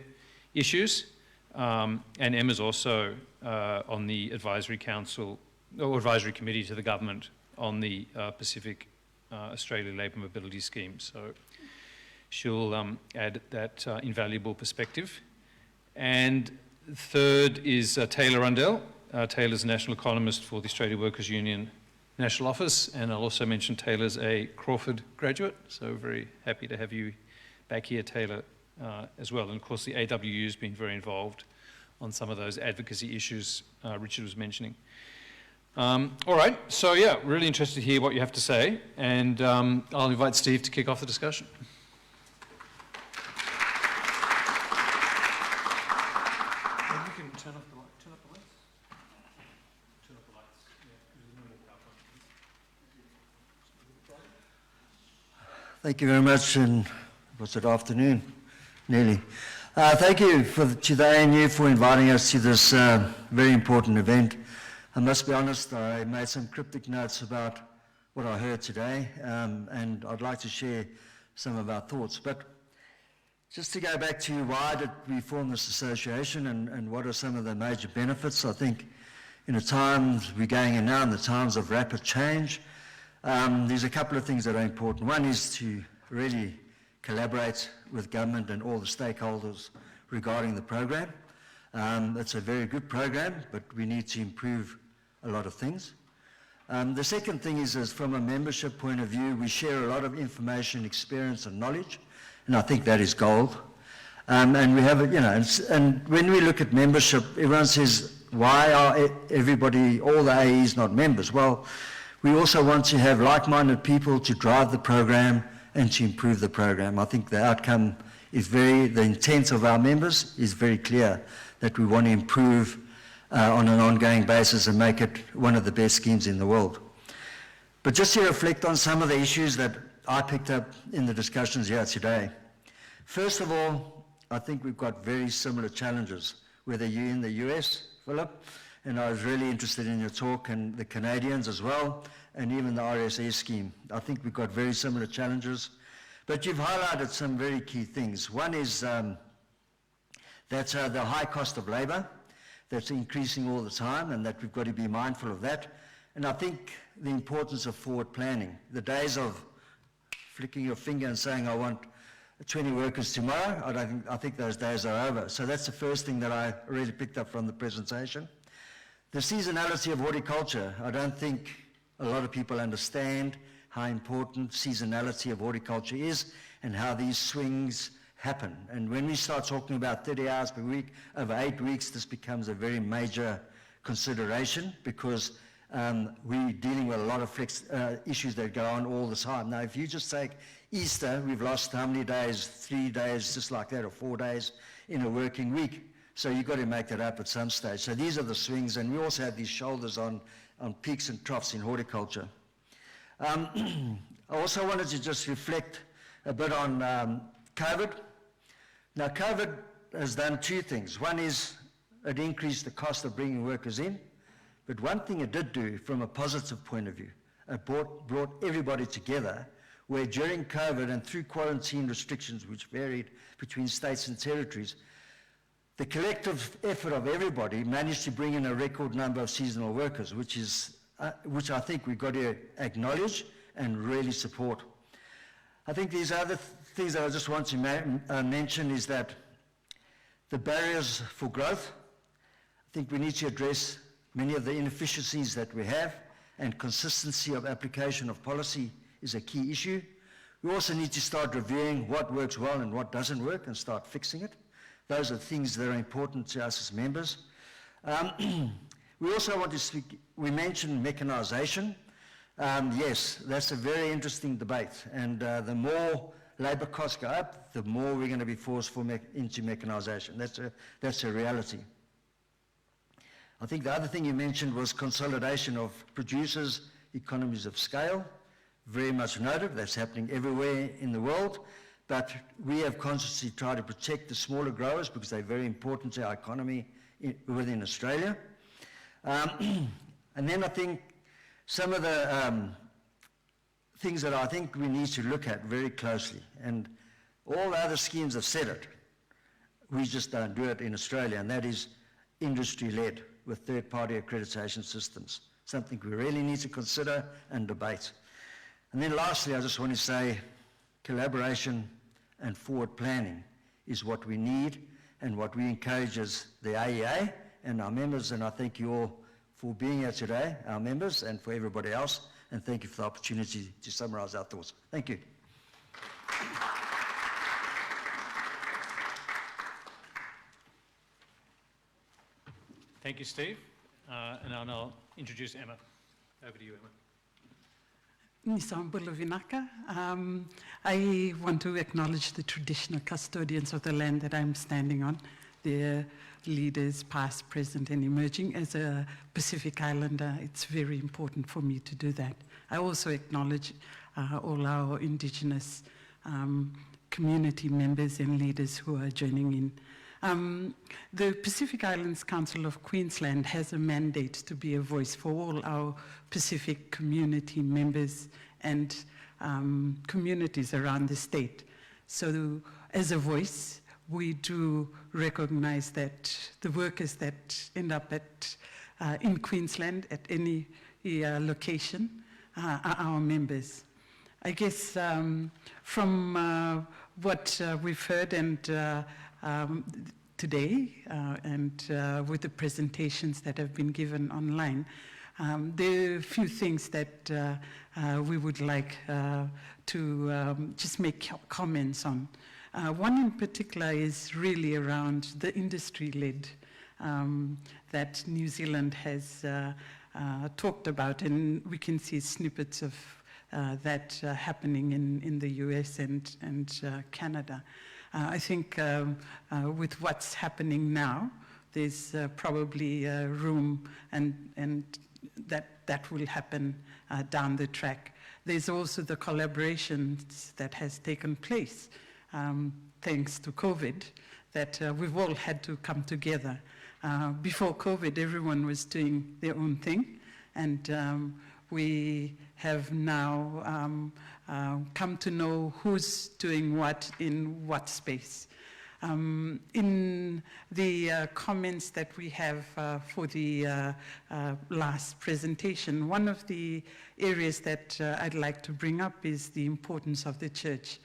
issues. And Emma's also on the advisory council, or advisory committee to the government on the Pacific Australia Labour Mobility Scheme. So she'll add that invaluable perspective. And third is Taylor Rundell. Taylor's a national economist for the Australia Workers' Union National Office, and I'll also mention Taylor's a Crawford graduate, so very happy to have you back here, Taylor, as well. And of course, the AWU's been very involved on some of those advocacy issues Richard was mentioning. All right, so yeah, really interested to hear what you have to say, and I'll invite Steve to kick off the discussion. Thank you very much, and was it afternoon? Nearly. Thank you to the ANU for inviting us to this very important event. I must be honest, I made some cryptic notes about what I heard today, and I'd like to share some of our thoughts. But just to go back to why did we form this association and what are some of the major benefits, I think in the times we're going in now, in the times of rapid change, there's a couple of things that are important. One is to really collaborate with government and all the stakeholders regarding the program. It's a very good program, but we need to improve a lot of things. The second thing is from a membership point of view, we share a lot of information, experience and knowledge, and I think that is gold. And we have, and when we look at membership, everyone says, why are everybody, all the AEs not members? Well, we also want to have like-minded people to drive the program and to improve the program. I think the outcome is the intent of our members is very clear, that we want to improve on an ongoing basis and make it one of the best schemes in the world. But just to reflect on some of the issues that I picked up in the discussions here today. First of all, I think we've got very similar challenges, whether you're in the US, Philip, and I was really interested in your talk, and the Canadians as well, and even the RSS scheme. I think we've got very similar challenges, but you've highlighted some very key things. One is that the high cost of labour that's increasing all the time, and that we've got to be mindful of that. And I think the importance of forward planning. The days of flicking your finger and saying, I want 20 workers tomorrow, I think those days are over. So that's the first thing that I really picked up from the presentation. The seasonality of horticulture, I don't think a lot of people understand how important seasonality of horticulture is and how these swings happen. And when we start talking about 30 hours per week, over 8 weeks, this becomes a very major consideration, because we're dealing with a lot of issues that go on all the time. Now, if you just take Easter, we've lost how many days? 3 days, just like that, or 4 days in a working week. So you've got to make that up at some stage. So these are the swings, and we also have these shoulders on peaks and troughs in horticulture. I also wanted to just reflect a bit on COVID. Now, COVID has done two things. One is it increased the cost of bringing workers in, but one thing it did do from a positive point of view, it brought everybody together, where during COVID and through quarantine restrictions, which varied between states and territories, the collective effort of everybody managed to bring in a record number of seasonal workers, which I think we've got to acknowledge and really support. I think these other things that I just want to mention is that the barriers for growth, I think we need to address many of the inefficiencies that we have, and consistency of application of policy is a key issue. We also need to start reviewing what works well and what doesn't work and start fixing it. Those are things that are important to us as members. We also want to speak, we mentioned mechanisation. Yes, that's a very interesting debate, and the more labour costs go up, the more we're going to be forced into mechanisation. That's a reality. I think the other thing you mentioned was consolidation of producers, economies of scale. Very much noted. That's happening everywhere in the world. But we have consciously tried to protect the smaller growers because they're very important to our economy within Australia. And then I think some of the things that I think we need to look at very closely, and all the other schemes have said it, we just don't do it in Australia, and that is industry-led with third-party accreditation systems, something we really need to consider and debate. And then lastly, I just want to say collaboration and forward planning is what we need and what we encourage as the AEA and our members, and I thank you all for being here today, our members, and for everybody else, and thank you for the opportunity to summarise our thoughts. Thank you. Thank you, Steve. And now I'll introduce Emma. Over to you, Emma. Nisambula Vinaka. I want to acknowledge the traditional custodians of the land that I'm standing on, the leaders past, present and emerging. As a Pacific Islander, it's very important for me to do that. I also acknowledge all our Indigenous community members and leaders who are joining in. The Pacific Islands Council of Queensland has a mandate to be a voice for all our Pacific community members and communities around the state. So as a voice, we do recognize that the workers that end up in Queensland at any location are our members. I guess from what we've heard and today and with the presentations that have been given online, there are a few things that we would like to just make comments on. One in particular is really around the industry-led that New Zealand has talked about, and we can see snippets of that happening in the US and Canada. I think with what's happening now, there's probably room and that will happen down the track. There's also the collaborations that has taken place thanks to COVID, that we've all had to come together. Before COVID, everyone was doing their own thing, and we have now come to know who's doing what in what space. In the comments that we have for the last presentation, one of the areas that I'd like to bring up is the importance of the church.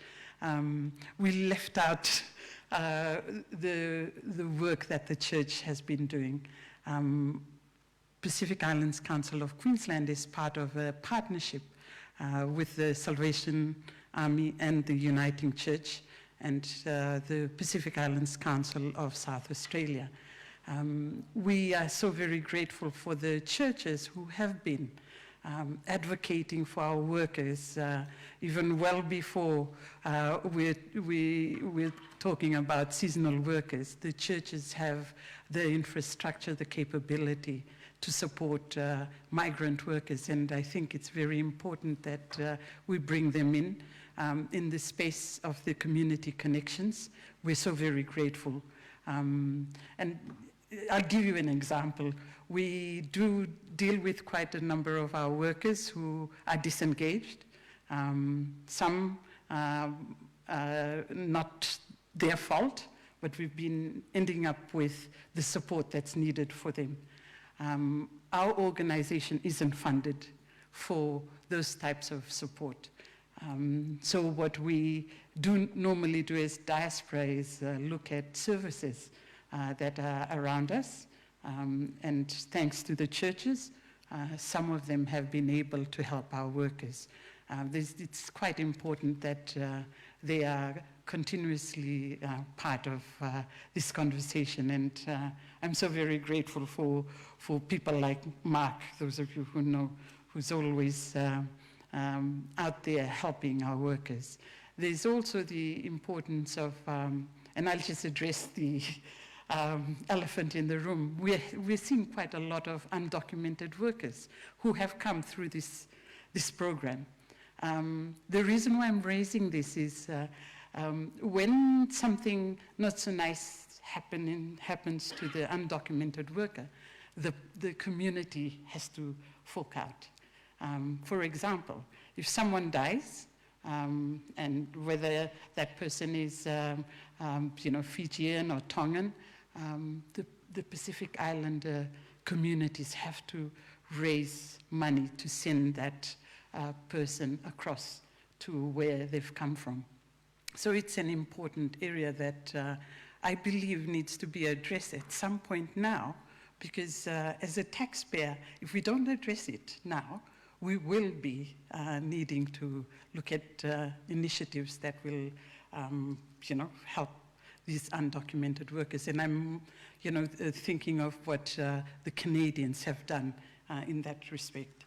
We left out the work that the church has been doing. Pacific Islands Council of Queensland is part of a partnership with the Salvation Army and the Uniting Church and the Pacific Islands Council of South Australia. We are so very grateful for the churches who have been advocating for our workers, even well before we're talking about seasonal workers. The churches have the infrastructure, the capability to support migrant workers, and I think it's very important that we bring them in the space of the community connections. We're so very grateful. And I'll give you an example. We do deal with quite a number of our workers who are disengaged. Some not their fault, but we've been ending up with the support that's needed for them. Our organization isn't funded for those types of support. So what we do normally do as diaspora is look at services that are around us. And thanks to the churches, some of them have been able to help our workers. It's quite important that they are continuously part of this conversation, and I'm so very grateful for people like Mark, those of you who know, who's always out there helping our workers. there's also the importance of, and I'll just address the elephant in the room. We're seeing quite a lot of undocumented workers who have come through this program. The reason why I'm raising this is when something not so nice happens to the undocumented worker, the community has to fork out. For example, if someone dies, and whether that person is, Fijian or Tongan, the Pacific Islander communities have to raise money to send that person across to where they've come from. So it's an important area that I believe needs to be addressed at some point now, because as a taxpayer, if we don't address it now, we will be needing to look at initiatives that will, help these undocumented workers. And I'm, thinking of what the Canadians have done in that respect.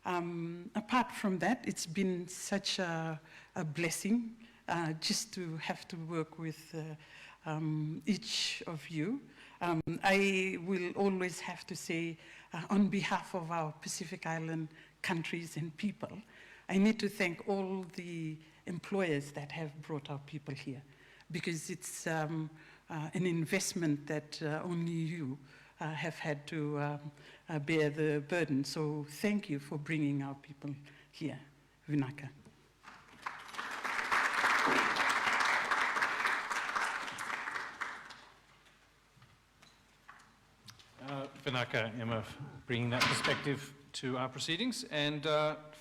Apart from that, it's been such a blessing just to have to work with each of you. I will always have to say, on behalf of our Pacific Island countries and people, I need to thank all the employers that have brought our people here, because it's an investment that only you have had to bear the burden. So thank you for bringing our people here. Vinaka. Vinaka, Emma, bringing that perspective to our proceedings. And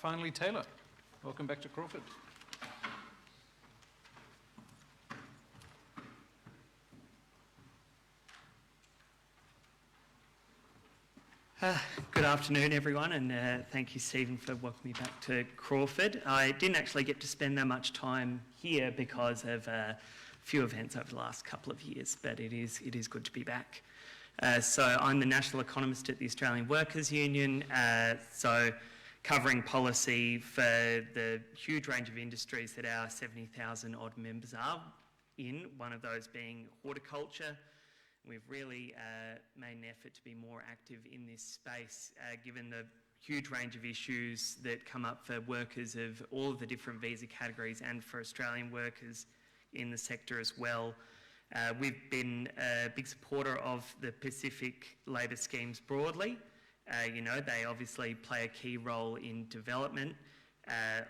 finally, Taylor, welcome back to Crawford. Good afternoon, everyone, and thank you, Stephen, for welcoming me back to Crawford. I didn't actually get to spend that much time here because of a few events over the last couple of years, but it is good to be back. So I'm the National Economist at the Australian Workers Union, so covering policy for the huge range of industries that our 70,000 odd members are in, one of those being horticulture. We've really made an effort to be more active in this space, given the huge range of issues that come up for workers of all of the different visa categories and for Australian workers in the sector as well. We've been a big supporter of the Pacific labour schemes broadly. They obviously play a key role in development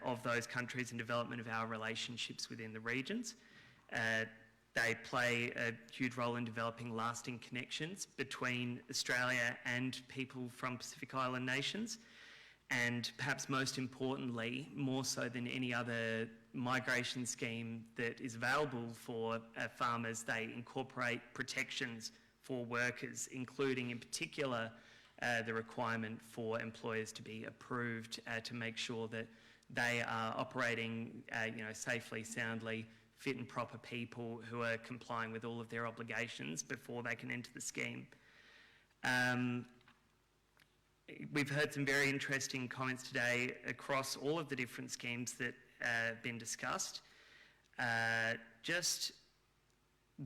of those countries and development of our relationships within the regions. They play a huge role in developing lasting connections between Australia and people from Pacific Island nations. And perhaps most importantly, more so than any other migration scheme that is available for farmers, they incorporate protections for workers, including in particular the requirement for employers to be approved to make sure that they are operating safely, soundly, fit and proper people who are complying with all of their obligations before they can enter the scheme. We've heard some very interesting comments today across all of the different schemes that have been discussed. Just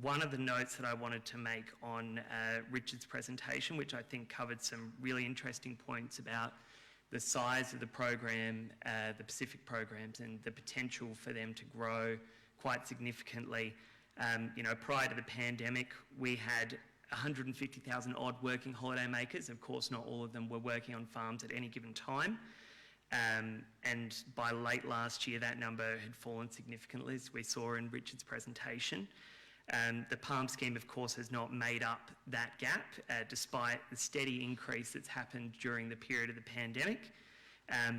one of the notes that I wanted to make on Richard's presentation, which I think covered some really interesting points about the size of the program, the Pacific programs, and the potential for them to grow quite significantly. Prior to the pandemic, we had 150,000 odd working holiday makers. Of course, not all of them were working on farms at any given time. And by late last year, that number had fallen significantly, as we saw in Richard's presentation. The PALM scheme, of course, has not made up that gap, despite the steady increase that's happened during the period of the pandemic.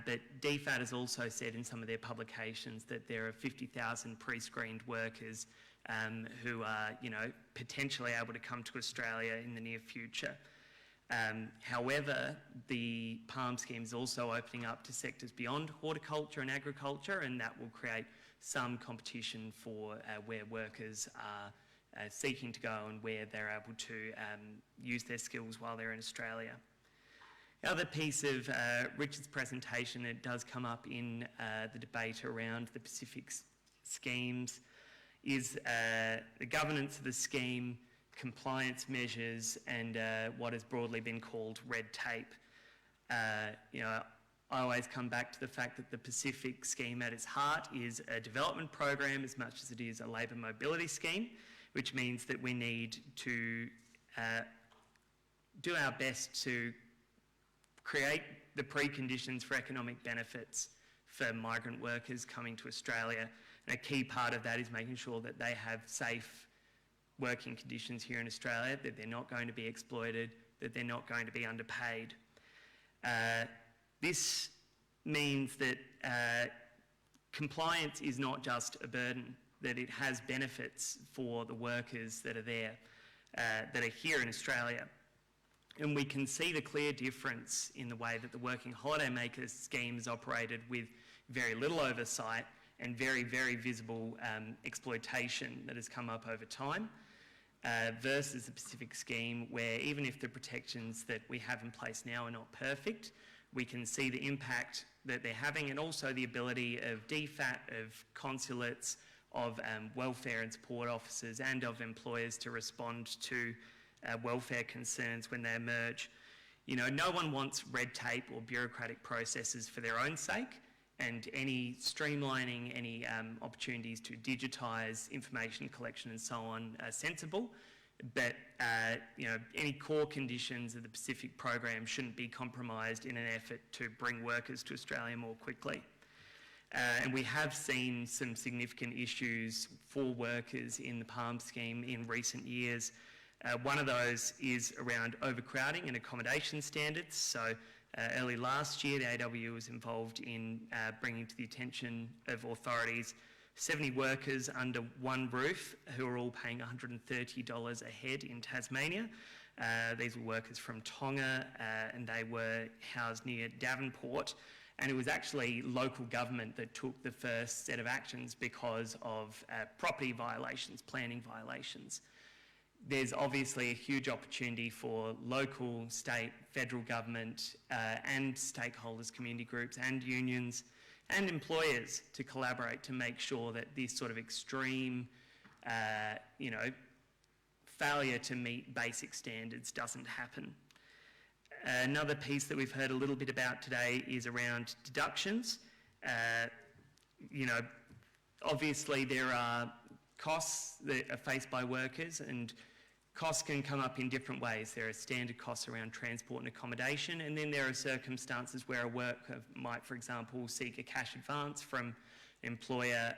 But DFAT has also said in some of their publications that there are 50,000 pre-screened workers who are, potentially able to come to Australia in the near future. However, the PALM scheme is also opening up to sectors beyond horticulture and agriculture, and that will create some competition for where workers are seeking to go and where they're able to use their skills while they're in Australia. The other piece of Richard's presentation, it does come up in the debate around the Pacific's schemes is the governance of the scheme, compliance measures, and what has broadly been called red tape. I always come back to the fact that the Pacific scheme at its heart is a development program as much as it is a labour mobility scheme, which means that we need to do our best to create the preconditions for economic benefits for migrant workers coming to Australia. And a key part of that is making sure that they have safe working conditions here in Australia, that they're not going to be exploited, that they're not going to be underpaid. This means that compliance is not just a burden, that it has benefits for the workers that are there, that are here in Australia. And we can see the clear difference in the way that the Working Holiday Makers scheme is operated with very little oversight and very, very visible exploitation that has come up over time, versus the Pacific scheme, where even if the protections that we have in place now are not perfect, we can see the impact that they're having, and also the ability of DFAT, of consulates, of welfare and support officers, and of employers to respond to welfare concerns when they emerge. You know, no one wants red tape or bureaucratic processes for their own sake, and any streamlining, any opportunities to digitise information collection and so on are sensible. But any core conditions of the Pacific program shouldn't be compromised in an effort to bring workers to Australia more quickly. And we have seen some significant issues for workers in the PALM scheme in recent years. One of those is around overcrowding and accommodation standards. So early last year, the AW was involved in bringing to the attention of authorities 70 workers under one roof who are all paying $130 a head in Tasmania. These were workers from Tonga, and they were housed near Devonport. And it was actually local government that took the first set of actions because of property violations, planning violations. There's obviously a huge opportunity for local, state, federal government and stakeholders, community groups and unions and employers to collaborate to make sure that this sort of extreme, failure to meet basic standards doesn't happen. Another piece that we've heard a little bit about today is around deductions. Obviously there are costs that are faced by workers, and costs can come up in different ways. There are standard costs around transport and accommodation, and then there are circumstances where a worker might, for example, seek a cash advance from an employer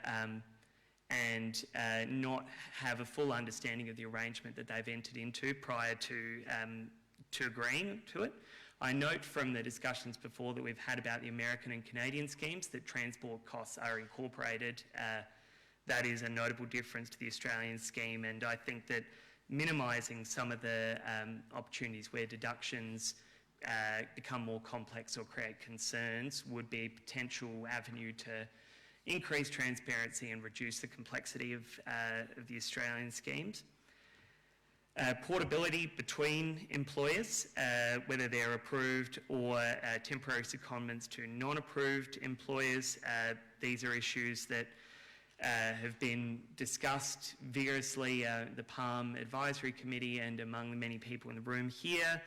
and not have a full understanding of the arrangement that they've entered into prior to agreeing to it. I note from the discussions before that we've had about the American and Canadian schemes that transport costs are incorporated. That is a notable difference to the Australian scheme, and I think that minimising some of the opportunities where deductions become more complex or create concerns would be a potential avenue to increase transparency and reduce the complexity of the Australian schemes. Portability between employers, whether they're approved or temporary secondments to non-approved employers. These are issues that have been discussed vigorously, the PALM Advisory Committee and among the many people in the room here.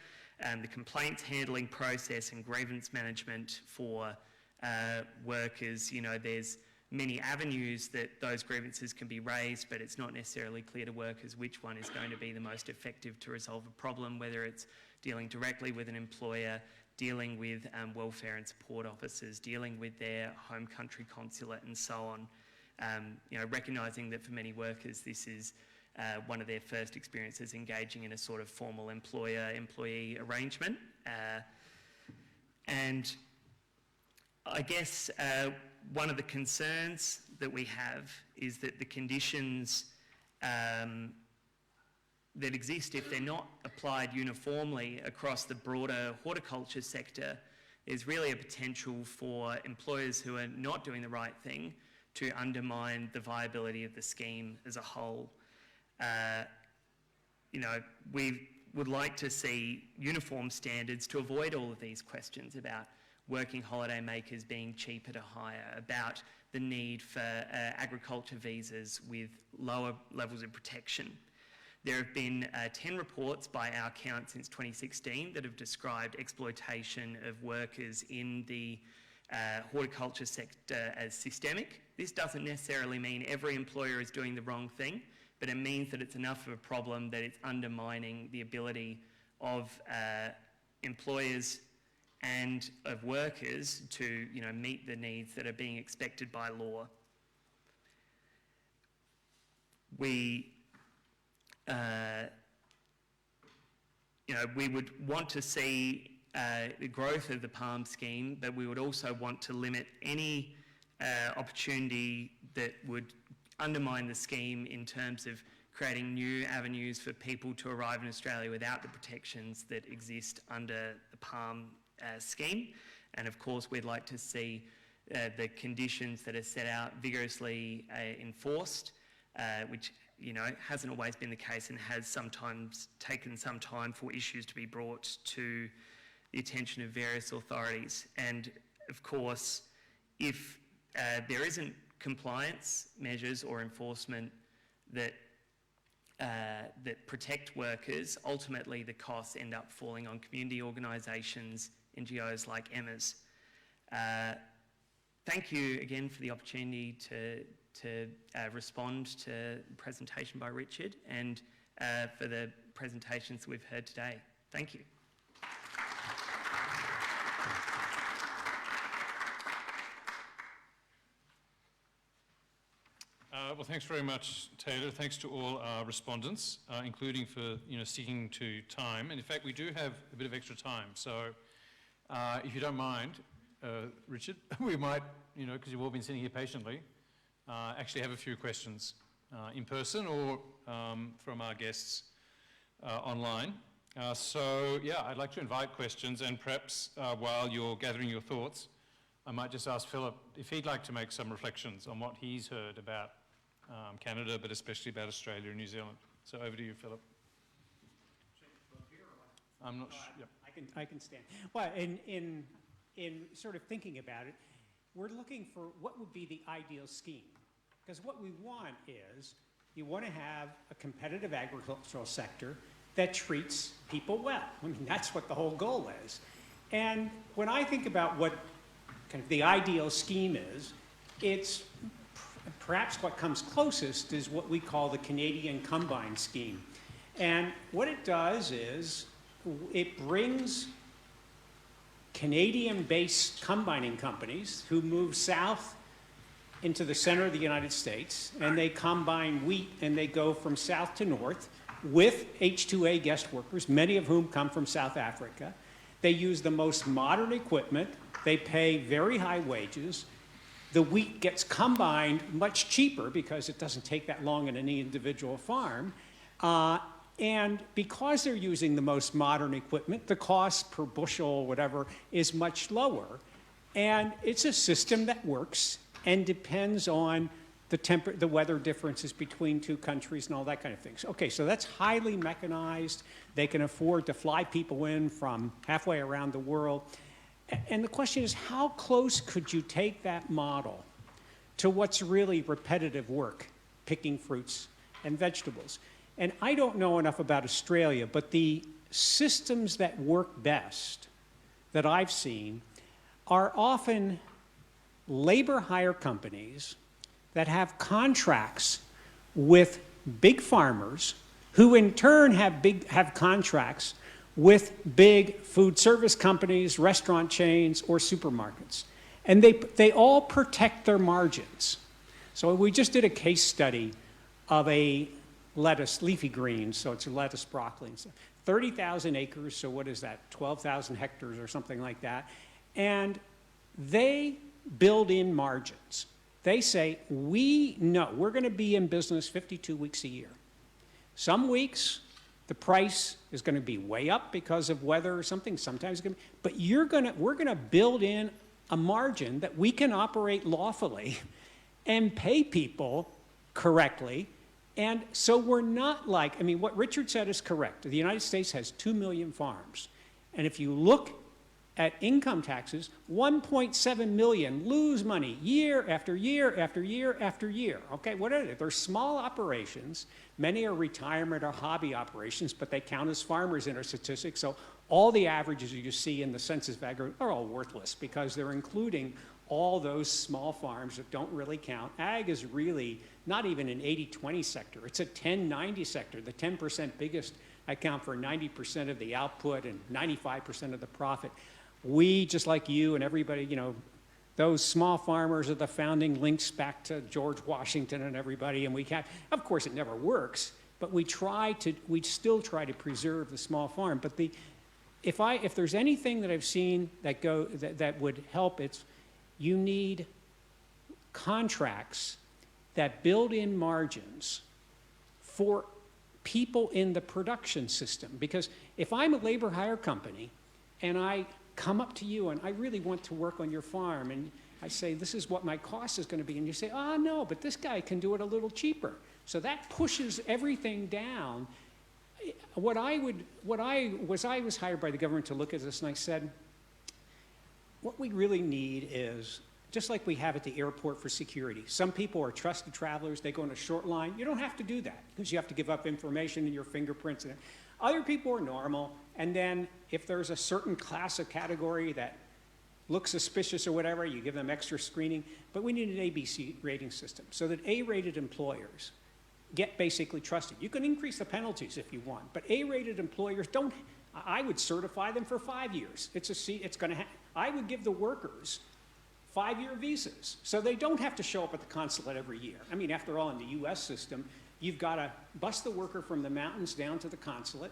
The complaints handling process and grievance management for workers, there's many avenues that those grievances can be raised, but it's not necessarily clear to workers which one is going to be the most effective to resolve a problem, whether it's dealing directly with an employer, dealing with welfare and support officers, dealing with their home country consulate and so on. Recognising that for many workers this is one of their first experiences engaging in a sort of formal employer-employee arrangement. And I guess one of the concerns that we have is that the conditions that exist, if they're not applied uniformly across the broader horticulture sector, there's really a potential for employers who are not doing the right thing to undermine the viability of the scheme as a whole. We would like to see uniform standards to avoid all of these questions about working holiday makers being cheaper to hire, about the need for agriculture visas with lower levels of protection. There have been 10 reports by our count since 2016 that have described exploitation of workers in the horticulture sector as systemic. This doesn't necessarily mean every employer is doing the wrong thing, but it means that it's enough of a problem that it's undermining the ability of employers and of workers to, meet the needs that are being expected by law. We would want to see the growth of the PALM scheme, but we would also want to limit any opportunity that would undermine the scheme in terms of creating new avenues for people to arrive in Australia without the protections that exist under the PALM scheme. And of course, we'd like to see the conditions that are set out vigorously enforced, which hasn't always been the case and has sometimes taken some time for issues to be brought to the attention of various authorities. And of course, if there isn't compliance measures or enforcement that protect workers, ultimately the costs end up falling on community organisations, NGOs like Emma's. Thank you again for the opportunity to respond to the presentation by Richard and for the presentations we've heard today. Thank you. Well, thanks very much, Taylor. Thanks to all our respondents, including for sticking to time. And in fact, we do have a bit of extra time. So, if you don't mind, Richard, we might, because you've all been sitting here patiently, actually have a few questions in person or from our guests online. I'd like to invite questions, and perhaps while you're gathering your thoughts, I might just ask Philip if he'd like to make some reflections on what he's heard about Canada, but especially about Australia and New Zealand. So over to you, Philip. I'm not sure. Yep. I can stand. Well, in sort of thinking about it, we're looking for what would be the ideal scheme. Because what we want is, you want to have a competitive agricultural sector that treats people well. I mean, that's what the whole goal is. And when I think about what kind of the ideal scheme is, it's perhaps what comes closest is what we call the Canadian Combine Scheme. And what it does is it brings Canadian-based combining companies who move south into the center of the United States, and they combine wheat and they go from south to north with H2A guest workers, many of whom come from South Africa. They use the most modern equipment. They pay very high wages. The wheat gets combined much cheaper because it doesn't take that long in any individual farm. And because they're using the most modern equipment, the cost per bushel, whatever, is much lower. And it's a system that works and depends on the weather differences between two countries and all that kind of thing. Okay, so that's highly mechanized. They can afford to fly people in from halfway around the world. And the question is, how close could you take that model to what's really repetitive work, picking fruits and vegetables? And I don't know enough about Australia, but the systems that work best that I've seen are often labor hire companies that have contracts with big farmers who in turn have contracts with big food service companies, restaurant chains, or supermarkets. And they all protect their margins. So we just did a case study of a lettuce, leafy greens, so it's lettuce, broccoli, and stuff. 30,000 acres, so what is that, 12,000 hectares or something like that. And they build in margins. They say, we know we're going to be in business 52 weeks a year. Some weeks, the price is going to be way up because of weather or something. Sometimes it's going to be, but we're going to build in a margin that we can operate lawfully and pay people correctly. And so we're not like, I mean, what Richard said is correct. The United States has 2 million farms. And if you look at income taxes, 1.7 million lose money year after year after year after year. Okay, what are they? They're small operations. Many are retirement or hobby operations, but they count as farmers in our statistics. So all the averages you see in the census value are all worthless because they're including all those small farms that don't really count. Ag is really not even an 80-20 sector. It's a 10-90 sector. The 10% biggest account for 90% of the output and 95% of the profit. We, just like you and everybody, you know, those small farmers are the founding links back to George Washington and everybody, and we can't, of course it never works, but we still try to preserve the small farm. But if there's anything that I've seen that would help, it's you need contracts that build in margins for people in the production system. Because if I'm a labor hire company and I come up to you and I really want to work on your farm and I say, this is what my cost is going to be. And you say, oh, no, but this guy can do it a little cheaper. So that pushes everything down. I was hired by the government to look at this, and I said, what we really need is, just like we have at the airport for security, some people are trusted travelers, they go on a short line. You don't have to do that because you have to give up information and your fingerprints. And other people are normal, and then if there's a certain class of category that looks suspicious or whatever, you give them extra screening. But we need an ABC rating system so that A-rated employers get basically trusted. You can increase the penalties if you want, but A-rated employers don't. I would certify them for 5 years. I would give the workers 5-year visas, so they don't have to show up at the consulate every year. I mean, after all, in the U.S. system, you've got to bus the worker from the mountains down to the consulate.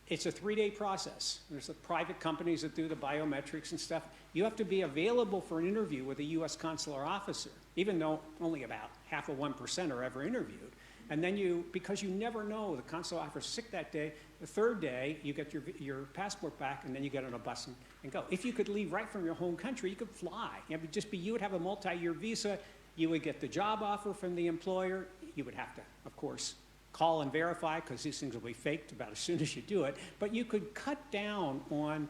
It's a 3-day process. There's the private companies that do the biometrics and stuff. You have to be available for an interview with a U.S. consular officer, even though only about 0.5% are ever interviewed. And then because you never know, the consular officer is sick that day, the 3rd day, you get your passport back, and then you get on a bus and go. If you could leave right from your home country, you could fly. It would just be, you would have a multi-year visa, you would get the job offer from the employer, you would have to, of course, call and verify, because these things will be faked about as soon as you do it, but you could cut down on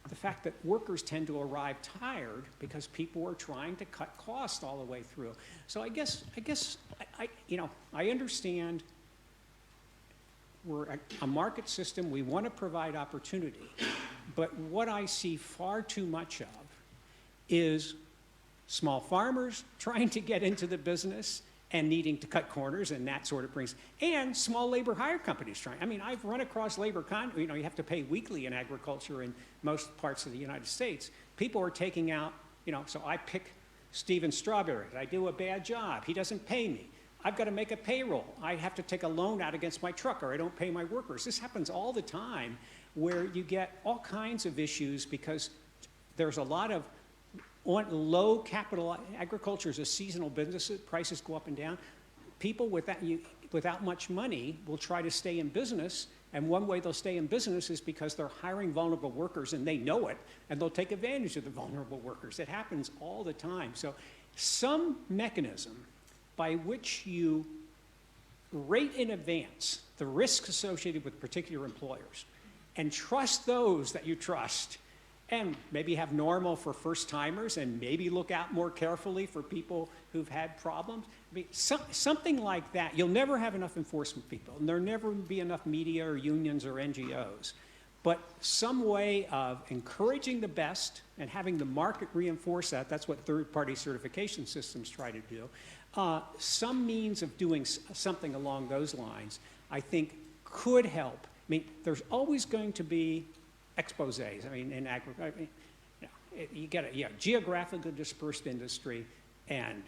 the fact that workers tend to arrive tired because people are trying to cut costs all the way through. So I guess I understand we're a market system, we want to provide opportunity, but what I see far too much of is small farmers trying to get into the business and needing to cut corners, and that sort of brings, and small labor hire companies trying. I mean, I've run across labor, you have to pay weekly in agriculture in most parts of the United States. People are taking out, so I pick Stephen Strawberry. I do a bad job. He doesn't pay me. I've got to make a payroll. I have to take a loan out against my truck, or I don't pay my workers. This happens all the time, where you get all kinds of issues because there's a lot of low capital. Agriculture is a seasonal business. Prices go up and down. People without much money will try to stay in business, and one way they'll stay in business is because they're hiring vulnerable workers and they know it, and they'll take advantage of the vulnerable workers. It happens all the time. So some mechanism by which you rate in advance the risks associated with particular employers and trust those that you trust, and maybe have normal for first-timers, and maybe look out more carefully for people who've had problems. I mean, something like that. You'll never have enough enforcement people, and there'll never be enough media or unions or NGOs. But some way of encouraging the best and having the market reinforce that, that's what third-party certification systems try to do. Some means of doing something along those lines, I think, could help. I mean, there's always going to be exposés. I mean, in agriculture, you get a geographically dispersed industry, and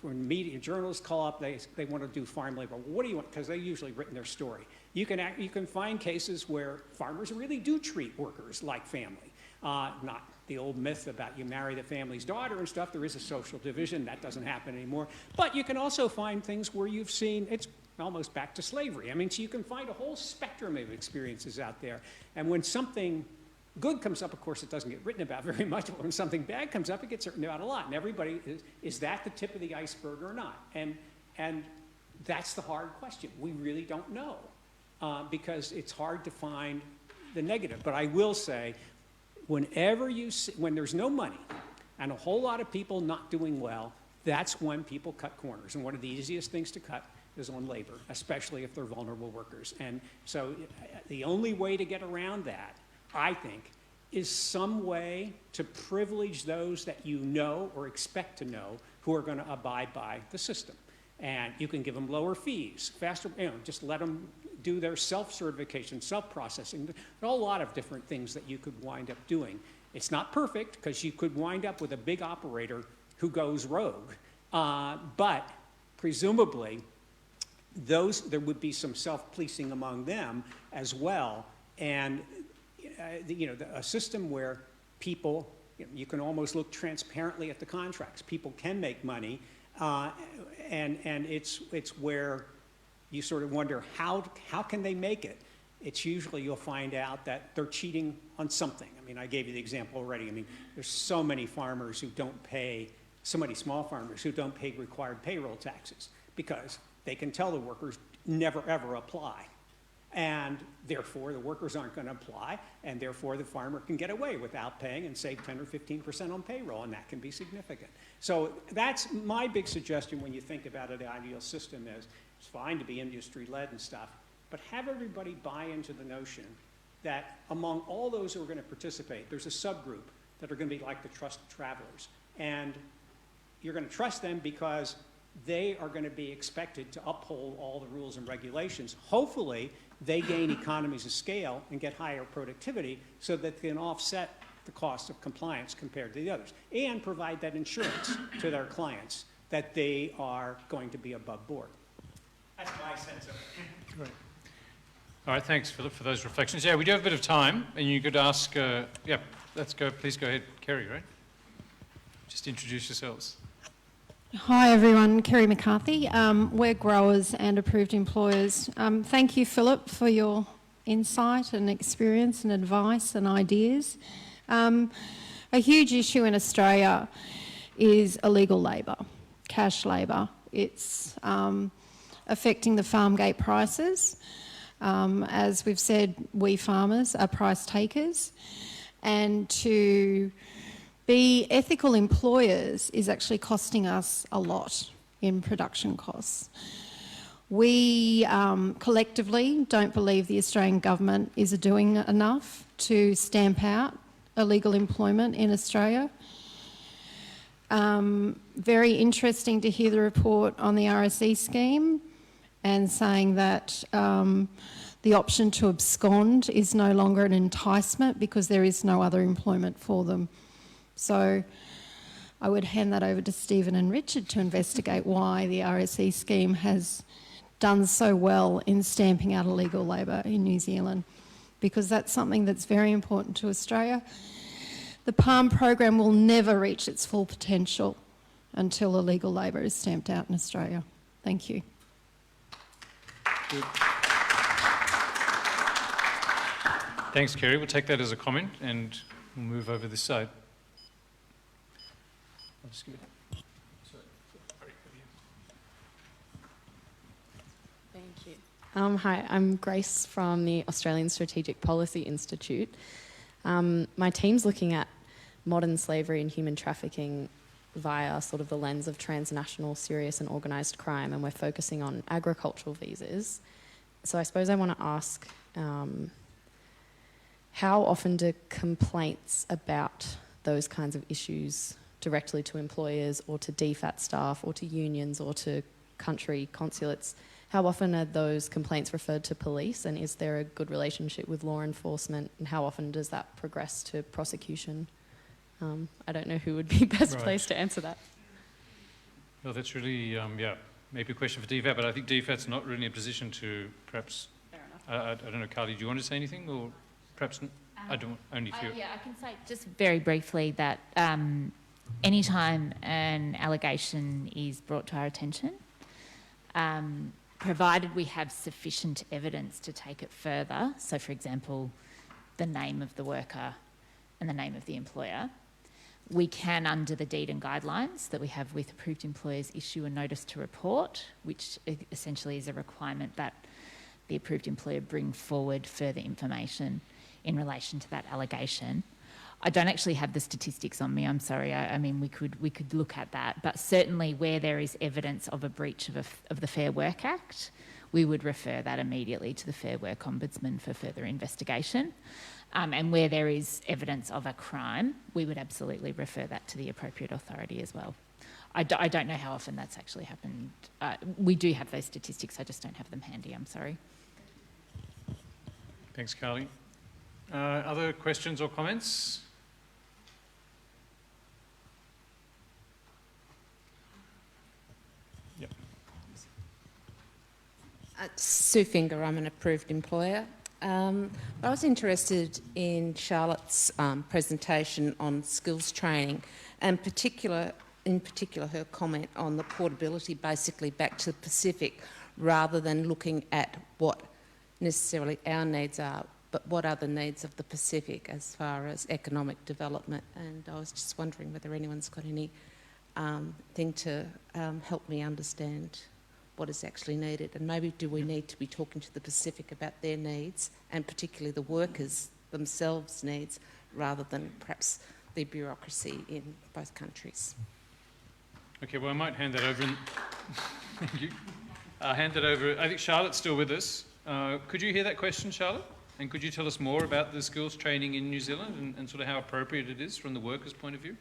when media journalists call up, they want to do farm labor. Well, what do you want? Because they've usually written their story. You can find cases where farmers really do treat workers like family. Not the old myth about you marry the family's daughter and stuff. There is a social division. That doesn't happen anymore. But you can also find things where you've seen it's almost back to slavery. I mean, so you can find a whole spectrum of experiences out there. And when something good comes up, of course, it doesn't get written about very much, but when something bad comes up, it gets written about a lot. And everybody is that the tip of the iceberg or not? And that's the hard question. We really don't know because it's hard to find the negative. But I will say, whenever when there's no money and a whole lot of people not doing well, that's when people cut corners. And one of the easiest things to cut is on labor, especially if they're vulnerable workers. And so the only way to get around that, I think, is some way to privilege those that you know or expect to know who are going to abide by the system. And you can give them lower fees, faster, just let them do their self-certification, self-processing. There are a lot of different things that you could wind up doing. It's not perfect, because you could wind up with a big operator who goes rogue. But presumably, there would be some self-policing among them as well. And a system where people, you can almost look transparently at the contracts. People can make money, and it's where you sort of wonder, how can they make it? It's usually you'll find out that they're cheating on something. I mean, I gave you the example already. I mean, there's so many farmers who don't pay, so many small farmers who don't pay required payroll taxes because they can tell the workers never ever apply. And therefore, the workers aren't going to apply, and therefore the farmer can get away without paying and save 10 or 15% on payroll, and that can be significant. So that's my big suggestion when you think about an ideal system is, it's fine to be industry-led and stuff, but have everybody buy into the notion that among all those who are going to participate, there's a subgroup that are going to be like the trusted travelers. And you're going to trust them because they are going to be expected to uphold all the rules and regulations. Hopefully, they gain economies of scale and get higher productivity so that they can offset the cost of compliance compared to the others, and provide that insurance to their clients that they are going to be above board. That's my sense of it. Great. All right, thanks, Philip, for those reflections. Yeah, we do have a bit of time, and you could ask, yeah, let's go, please go ahead, Kerry, right? Just introduce yourselves. Hi everyone, Kerry McCarthy. We're growers and approved employers. Thank you, Philip, for your insight and experience and advice and ideas. A huge issue in Australia is illegal labour, cash labour. It's affecting the farm gate prices. As we've said, we farmers are price takers, and to be ethical employers is actually costing us a lot in production costs. We collectively don't believe the Australian government is doing enough to stamp out illegal employment in Australia. Very interesting to hear the report on the RSE scheme and saying that the option to abscond is no longer an enticement because there is no other employment for them. So I would hand that over to Stephen and Richard to investigate why the RSE scheme has done so well in stamping out illegal labour in New Zealand, because that's something that's very important to Australia. The PALM program will never reach its full potential until illegal labour is stamped out in Australia. Thank you. Good. Thanks, Kerry. We'll take that as a comment and we'll move over this side. I'll just give it. Thank you. Hi, I'm Grace from the Australian Strategic Policy Institute. My team's looking at modern slavery and human trafficking via sort of the lens of transnational, serious and organised crime, and we're focusing on agricultural visas. So I suppose I want to ask, how often do complaints about those kinds of issues directly to employers or to DFAT staff or to unions or to country consulates, how often are those complaints referred to police, and is there a good relationship with law enforcement, and how often does that progress to prosecution? I don't know who would be best placed to answer that. Well, that's really, yeah, maybe a question for DFAT, but I think DFAT's not really in a position to perhaps, Fair enough. I don't know, Carli, do you want to say anything, or perhaps, I don't, only if you... Yeah, I can say just very briefly that anytime an allegation is brought to our attention, provided we have sufficient evidence to take it further, so for example, the name of the worker and the name of the employer, we can, under the deed and guidelines that we have with approved employers, issue a notice to report, which essentially is a requirement that the approved employer bring forward further information in relation to that allegation. I don't actually have the statistics on me, I'm sorry. I mean, we could look at that, but certainly where there is evidence of a breach of the Fair Work Act, we would refer that immediately to the Fair Work Ombudsman for further investigation. And where there is evidence of a crime, we would absolutely refer that to the appropriate authority as well. I don't know how often that's actually happened. We do have those statistics, I just don't have them handy, I'm sorry. Thanks, Carli. Other questions or comments? Yep. Sue Finger, I'm an approved employer. I was interested in Charlotte's presentation on skills training, and in particular her comment on the portability basically back to the Pacific, rather than looking at what necessarily our needs are, but what are the needs of the Pacific as far as economic development. And I was just wondering whether anyone's got any thing to help me understand what is actually needed, and maybe do we need to be talking to the Pacific about their needs, and particularly the workers themselves' needs, rather than perhaps the bureaucracy in both countries. Okay, well, I might hand that over. Thank you. I'll hand it over. I think Charlotte's still with us. Could you hear that question, Charlotte? And could you tell us more about the skills training in New Zealand and sort of how appropriate it is from the workers' point of view?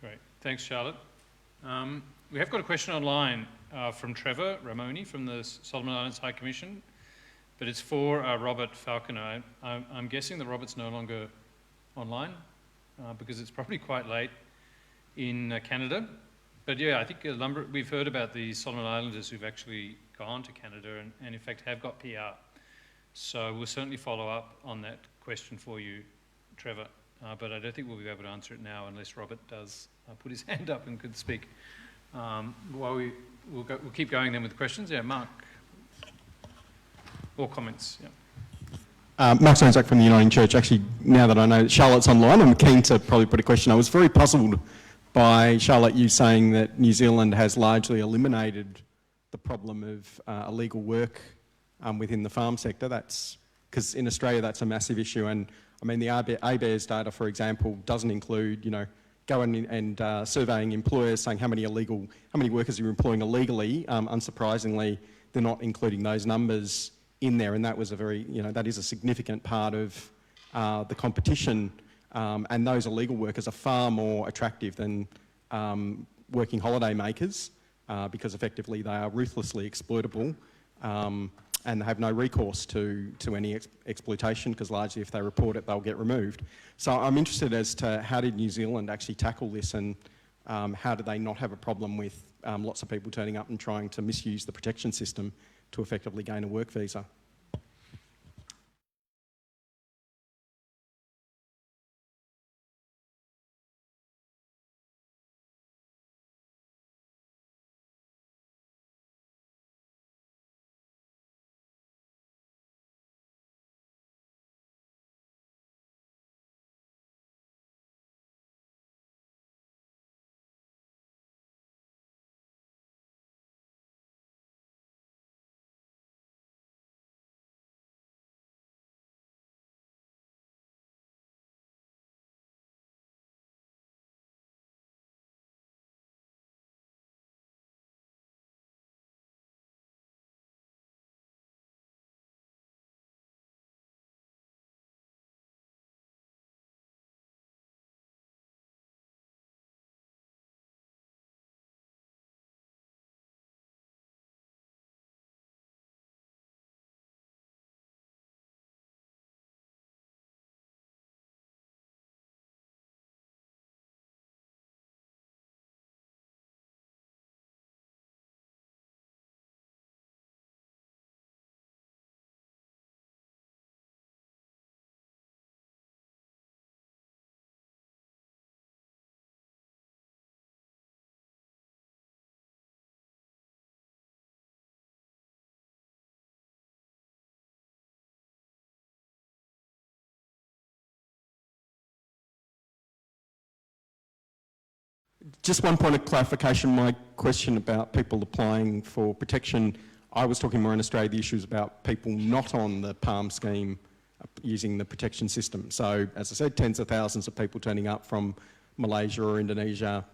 Great. Thanks, Charlotte. We have got a question online from Trevor Ramoni from the Solomon Islands High Commission, but it's for Robert Falconer. I'm guessing that Robert's no longer online because it's probably quite late in Canada. But yeah, I think we've heard about the Solomon Islanders who've actually gone to Canada and in fact have got PR. So we'll certainly follow up on that question for you, Trevor. But I don't think we'll be able to answer it now unless Robert does put his hand up and could speak. While we'll keep going then with questions. Yeah, Mark. Or comments, yeah. Mark Sonzak from the Uniting Church. Actually, now that I know that Charlotte's online, I'm keen to probably put a question. I was very puzzled by, Charlotte, you saying that New Zealand has largely eliminated the problem of illegal work within the farm sector. That's because in Australia that's a massive issue, and I mean the ABARES data, for example, doesn't include, you know, going and surveying employers saying how many workers you're employing illegally. Unsurprisingly, they're not including those numbers in there, and that was a very, you know, that is a significant part of the competition, and those illegal workers are far more attractive than working holiday makers because effectively they are ruthlessly exploitable and they have no recourse to any exploitation, because largely if they report it they'll get removed. So I'm interested as to how did New Zealand actually tackle this, and how do they not have a problem with lots of people turning up and trying to misuse the protection system to effectively gain a work visa? Just one point of clarification, my question about people applying for protection, I was talking more in Australia, the issues about people not on the PALM scheme using the protection system. So, as I said, tens of thousands of people turning up from Malaysia or Indonesia,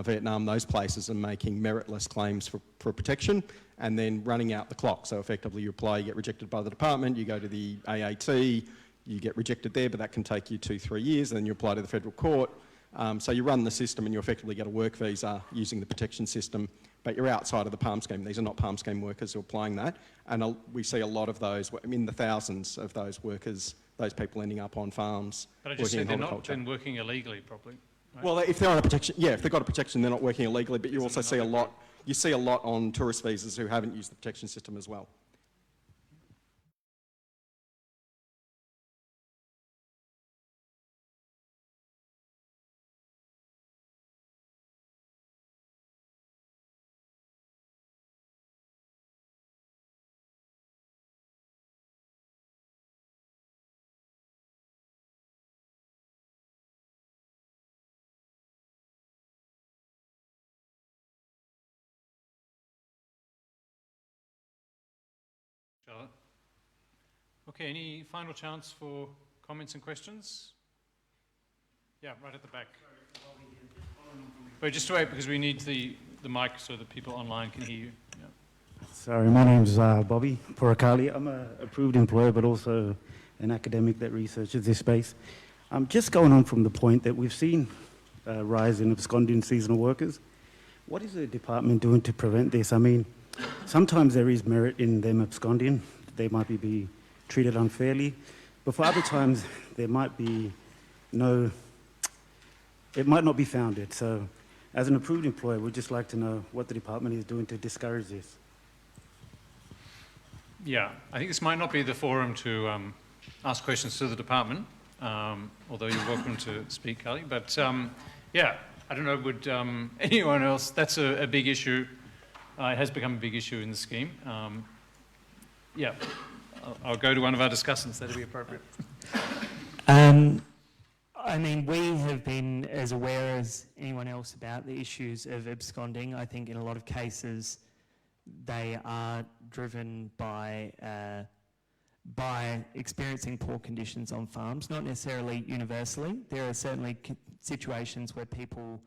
Vietnam, those places, and making meritless claims for protection and then running out the clock. So effectively you apply, you get rejected by the department, you go to the AAT, you get rejected there, but that can take you 2-3 years, and then you apply to the federal court. So you run the system and you effectively get a work visa using the protection system, but you're outside of the PALM scheme. These are not PALM scheme workers who are applying that. And we see a lot of those, I mean the thousands of those workers, those people ending up on farms. But I just said they're not been working illegally properly. Right? Well, if they're on a protection, yeah, if they've got a protection, they're not working illegally, but you also see a lot, you see a lot on tourist visas who haven't used the protection system as well. Charlotte? Okay, any final chance for comments and questions? Yeah, right at the back. Wait, just wait, because we need the mic so that people online can hear you. Yeah. Sorry, my name's Bobby for Carli. I'm an approved employer, but also an academic that researches this space. Just going on from the point that we've seen a rise in absconding seasonal workers. What is the department doing to prevent this? I mean, sometimes there is merit in them absconding. They might be treated unfairly, but for other times there might be it might not be founded. So as an approved employer, we'd just like to know what the department is doing to discourage this. Yeah, I think this might not be the forum to ask questions to the department, although you're welcome to speak, Carli. But yeah, I don't know, would anyone else, that's a big issue. It has become a big issue in the scheme. Yeah, I'll go to one of our discussants, that'll be appropriate. I mean, we have been as aware as anyone else about the issues of absconding. I think in a lot of cases, they are driven by experiencing poor conditions on farms, not necessarily universally. There are certainly situations where people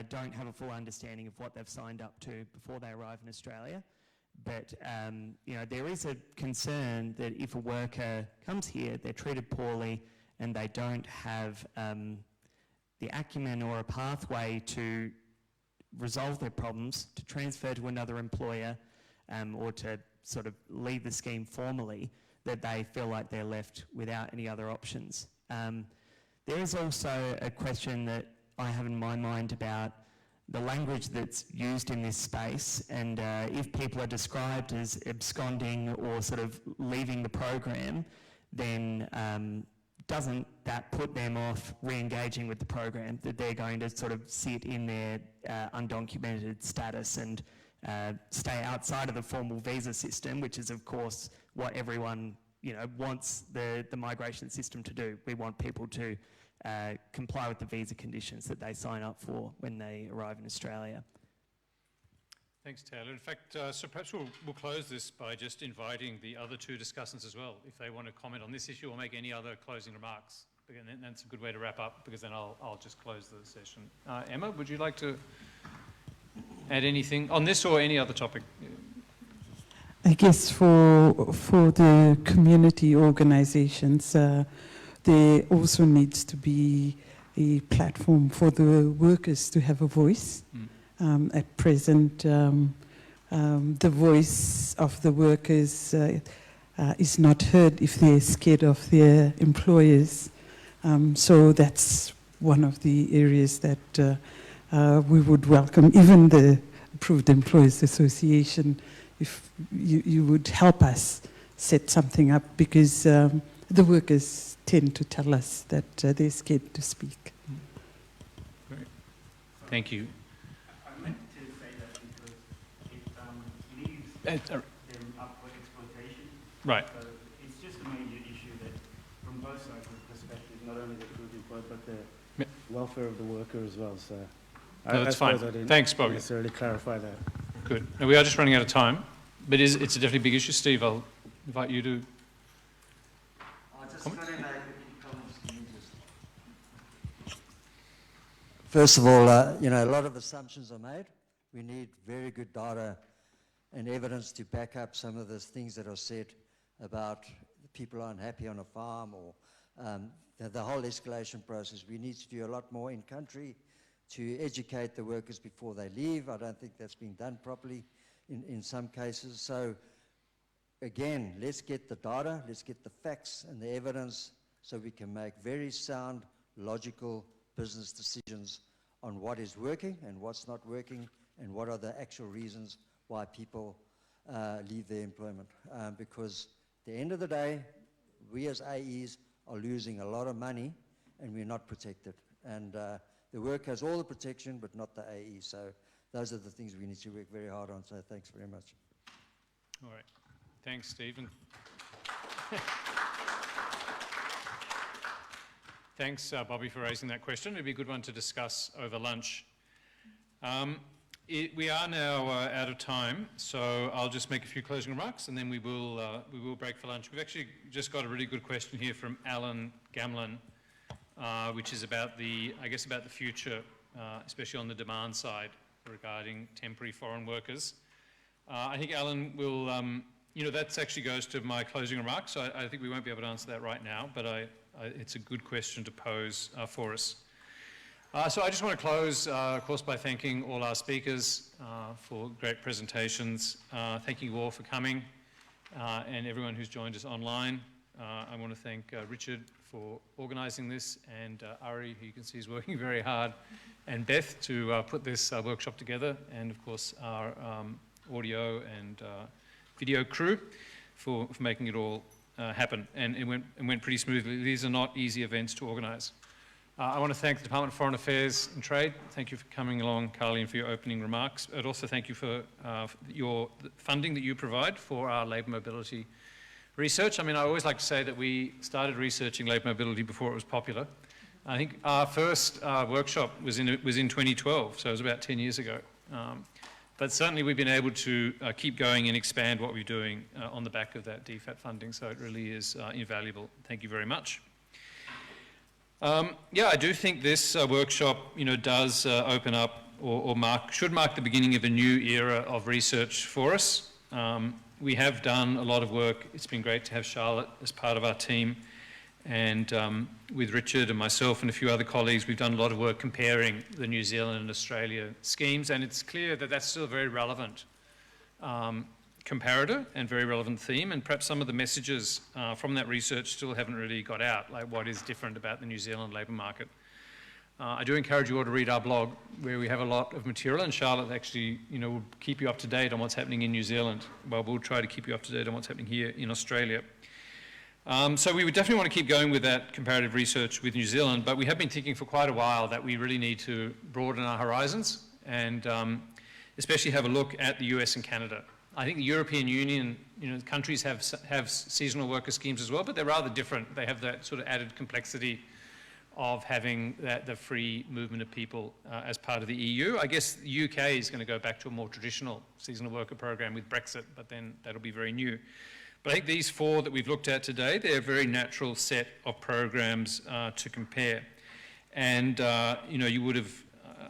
don't have a full understanding of what they've signed up to before they arrive in Australia. But there is a concern that if a worker comes here, they're treated poorly and they don't have the acumen or a pathway to resolve their problems, to transfer to another employer, or to sort of leave the scheme formally, that they feel like they're left without any other options. There is also a question that I have in my mind about the language that's used in this space, and if people are described as absconding or sort of leaving the program, then doesn't that put them off re-engaging with the program, that they're going to sort of sit in their undocumented status and stay outside of the formal visa system, which is of course what everyone wants the migration system to do. We want people to comply with the visa conditions that they sign up for when they arrive in Australia. Thanks, Taylor. In fact, so perhaps we'll close this by just inviting the other two discussants as well, if they want to comment on this issue or make any other closing remarks. And that's a good way to wrap up, because then I'll just close the session. Emma, would you like to add anything on this or any other topic? I guess for the community organizations, there also needs to be a platform for the workers to have a voice. At present, the voice of the workers is not heard if they're scared of their employers. So that's one of the areas that we would welcome, even the Approved Employers Association, if you would help us set something up, because the workers tend to tell us that they're scared to speak. Great. Thank you. I meant to say that because it leaves them up for exploitation. Right. So it's just a major issue that from both sides of the perspective, not only the approved employer, but the welfare of the worker as well. So no, that's fine. Thanks, Bobby. Necessarily clarify that. Good. Now, we are just running out of time, but it's a definitely big issue. Steve, I'll invite you to comment. First of all, a lot of assumptions are made. We need very good data and evidence to back up some of the things that are said about people are unhappy on a farm, or the whole escalation process. We need to do a lot more in country to educate the workers before they leave. I don't think that's been done properly in some cases. So again, let's get the data, let's get the facts and the evidence so we can make very sound, logical business decisions on what is working and what's not working, and what are the actual reasons why people leave their employment. Because at the end of the day, we as AEs are losing a lot of money and we're not protected. And the worker has all the protection, but not the AE. So those are the things we need to work very hard on. So thanks very much. All right. Thanks, Stephen. Thanks, Bobby, for raising that question. It'd be a good one to discuss over lunch. We are now out of time, so I'll just make a few closing remarks, and then we will break for lunch. We've actually just got a really good question here from Alan Gamlin, which is about the future, especially on the demand side regarding temporary foreign workers. I think Alan will, that actually goes to my closing remarks, so I think we won't be able to answer that right now, but it's a good question to pose for us. So I just want to close, of course, by thanking all our speakers for great presentations. Thanking you all for coming, and everyone who's joined us online. I want to thank Richard for organising this, and Ari, who you can see is working very hard, and Beth to put this workshop together, and of course our audio and video crew for making it all happen. And it went pretty smoothly. These are not easy events to organise. I want to thank the Department of Foreign Affairs and Trade. Thank you for coming along, Carli, and for your opening remarks. I'd also thank you for the funding that you provide for our labour mobility research. I mean, I always like to say that we started researching labour mobility before it was popular. I think our first workshop was in 2012, so it was about 10 years ago. But certainly we've been able to keep going and expand what we're doing on the back of that DFAT funding, so it really is invaluable. Thank you very much. Yeah, I do think this workshop, does open up or should mark the beginning of a new era of research for us. We have done a lot of work. It's been great to have Charlotte as part of our team, and with Richard and myself and a few other colleagues, we've done a lot of work comparing the New Zealand and Australia schemes, and it's clear that that's still a very relevant comparator and very relevant theme, and perhaps some of the messages from that research still haven't really got out, like what is different about the New Zealand labour market. I do encourage you all to read our blog, where we have a lot of material, and Charlotte actually, will keep you up to date on what's happening in New Zealand. Well, we'll try to keep you up to date on what's happening here in Australia. So we would definitely want to keep going with that comparative research with New Zealand, but we have been thinking for quite a while that we really need to broaden our horizons and especially have a look at the US and Canada. I think the European Union, countries have seasonal worker schemes as well, but they're rather different. They have that sort of added complexity of having the free movement of people as part of the EU. I guess the UK is going to go back to a more traditional seasonal worker program with Brexit, but then that'll be very new. But I think these four that we've looked at today, they're a very natural set of programs to compare. And, you would have,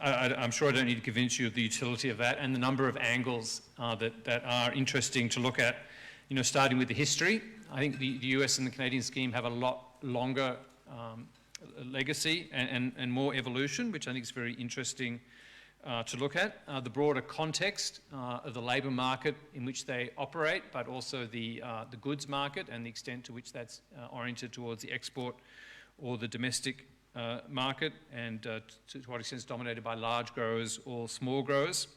I'm sure I don't need to convince you of the utility of that and the number of angles that are interesting to look at, starting with the history. I think the US and the Canadian scheme have a lot longer legacy and more evolution, which I think is very interesting to look at. The broader context of the labour market in which they operate, but also the goods market and the extent to which that's oriented towards the export or the domestic market, and to what extent it's dominated by large growers or small growers.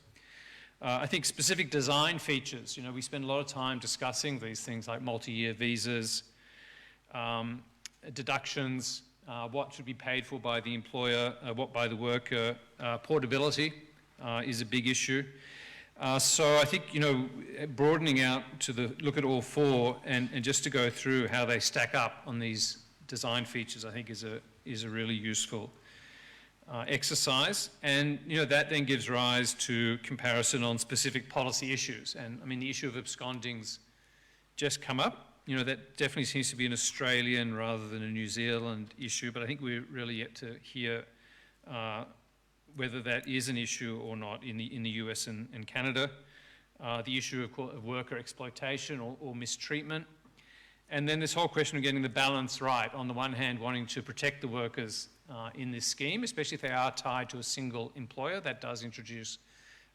I think specific design features, we spend a lot of time discussing these things like multi-year visas, deductions, what should be paid for by the employer, what by the worker. Portability is a big issue. So I think, broadening out to look at all four and just to go through how they stack up on these design features, I think is a really useful exercise. And, that then gives rise to comparison on specific policy issues. And I mean, the issue of absconding's just come up. That definitely seems to be an Australian rather than a New Zealand issue, but I think we're really yet to hear whether that is an issue or not in the US and Canada. The issue of worker exploitation or mistreatment. And then this whole question of getting the balance right. On the one hand, wanting to protect the workers in this scheme, especially if they are tied to a single employer. That does introduce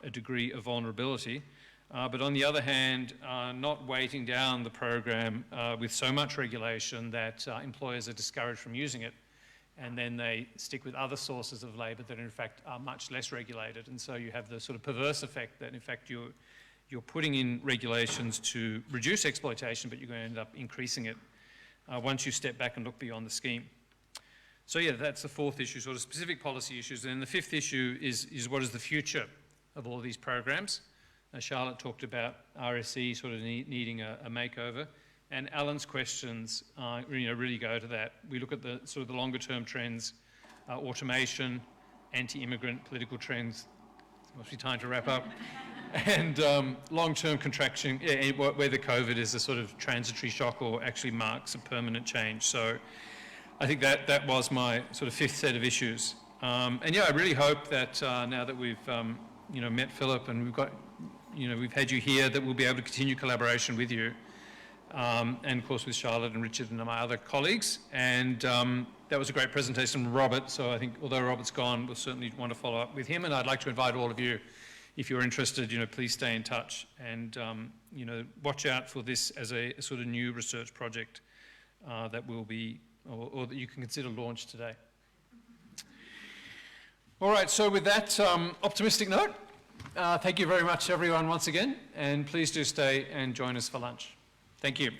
a degree of vulnerability. But on the other hand, not weighting down the program with so much regulation that employers are discouraged from using it, and then they stick with other sources of labour that in fact are much less regulated. And so you have the sort of perverse effect that in fact you're putting in regulations to reduce exploitation, but you're going to end up increasing it once you step back and look beyond the scheme. So yeah, that's the fourth issue, sort of specific policy issues. And then the fifth issue is what is the future of all these programs? Charlotte talked about RSE sort of needing a makeover, and Alan's questions really go to that. We look at the sort of the longer term trends, automation, anti-immigrant political trends. It must be time to wrap up. And long-term contraction, whether COVID is a sort of transitory shock or actually marks a permanent change. So I think that was my sort of fifth set of issues. And yeah, I really hope that now that we've met Philip and we've had you here, that we'll be able to continue collaboration with you, and of course with Charlotte and Richard and my other colleagues. And that was a great presentation from Robert, so I think although Robert's gone, we'll certainly want to follow up with him, and I'd like to invite all of you, if you're interested, please stay in touch and watch out for this as a sort of new research project that will be, or that you can consider launch today. All right, so with that optimistic note, thank you very much, everyone, once again, and please do stay and join us for lunch. Thank you.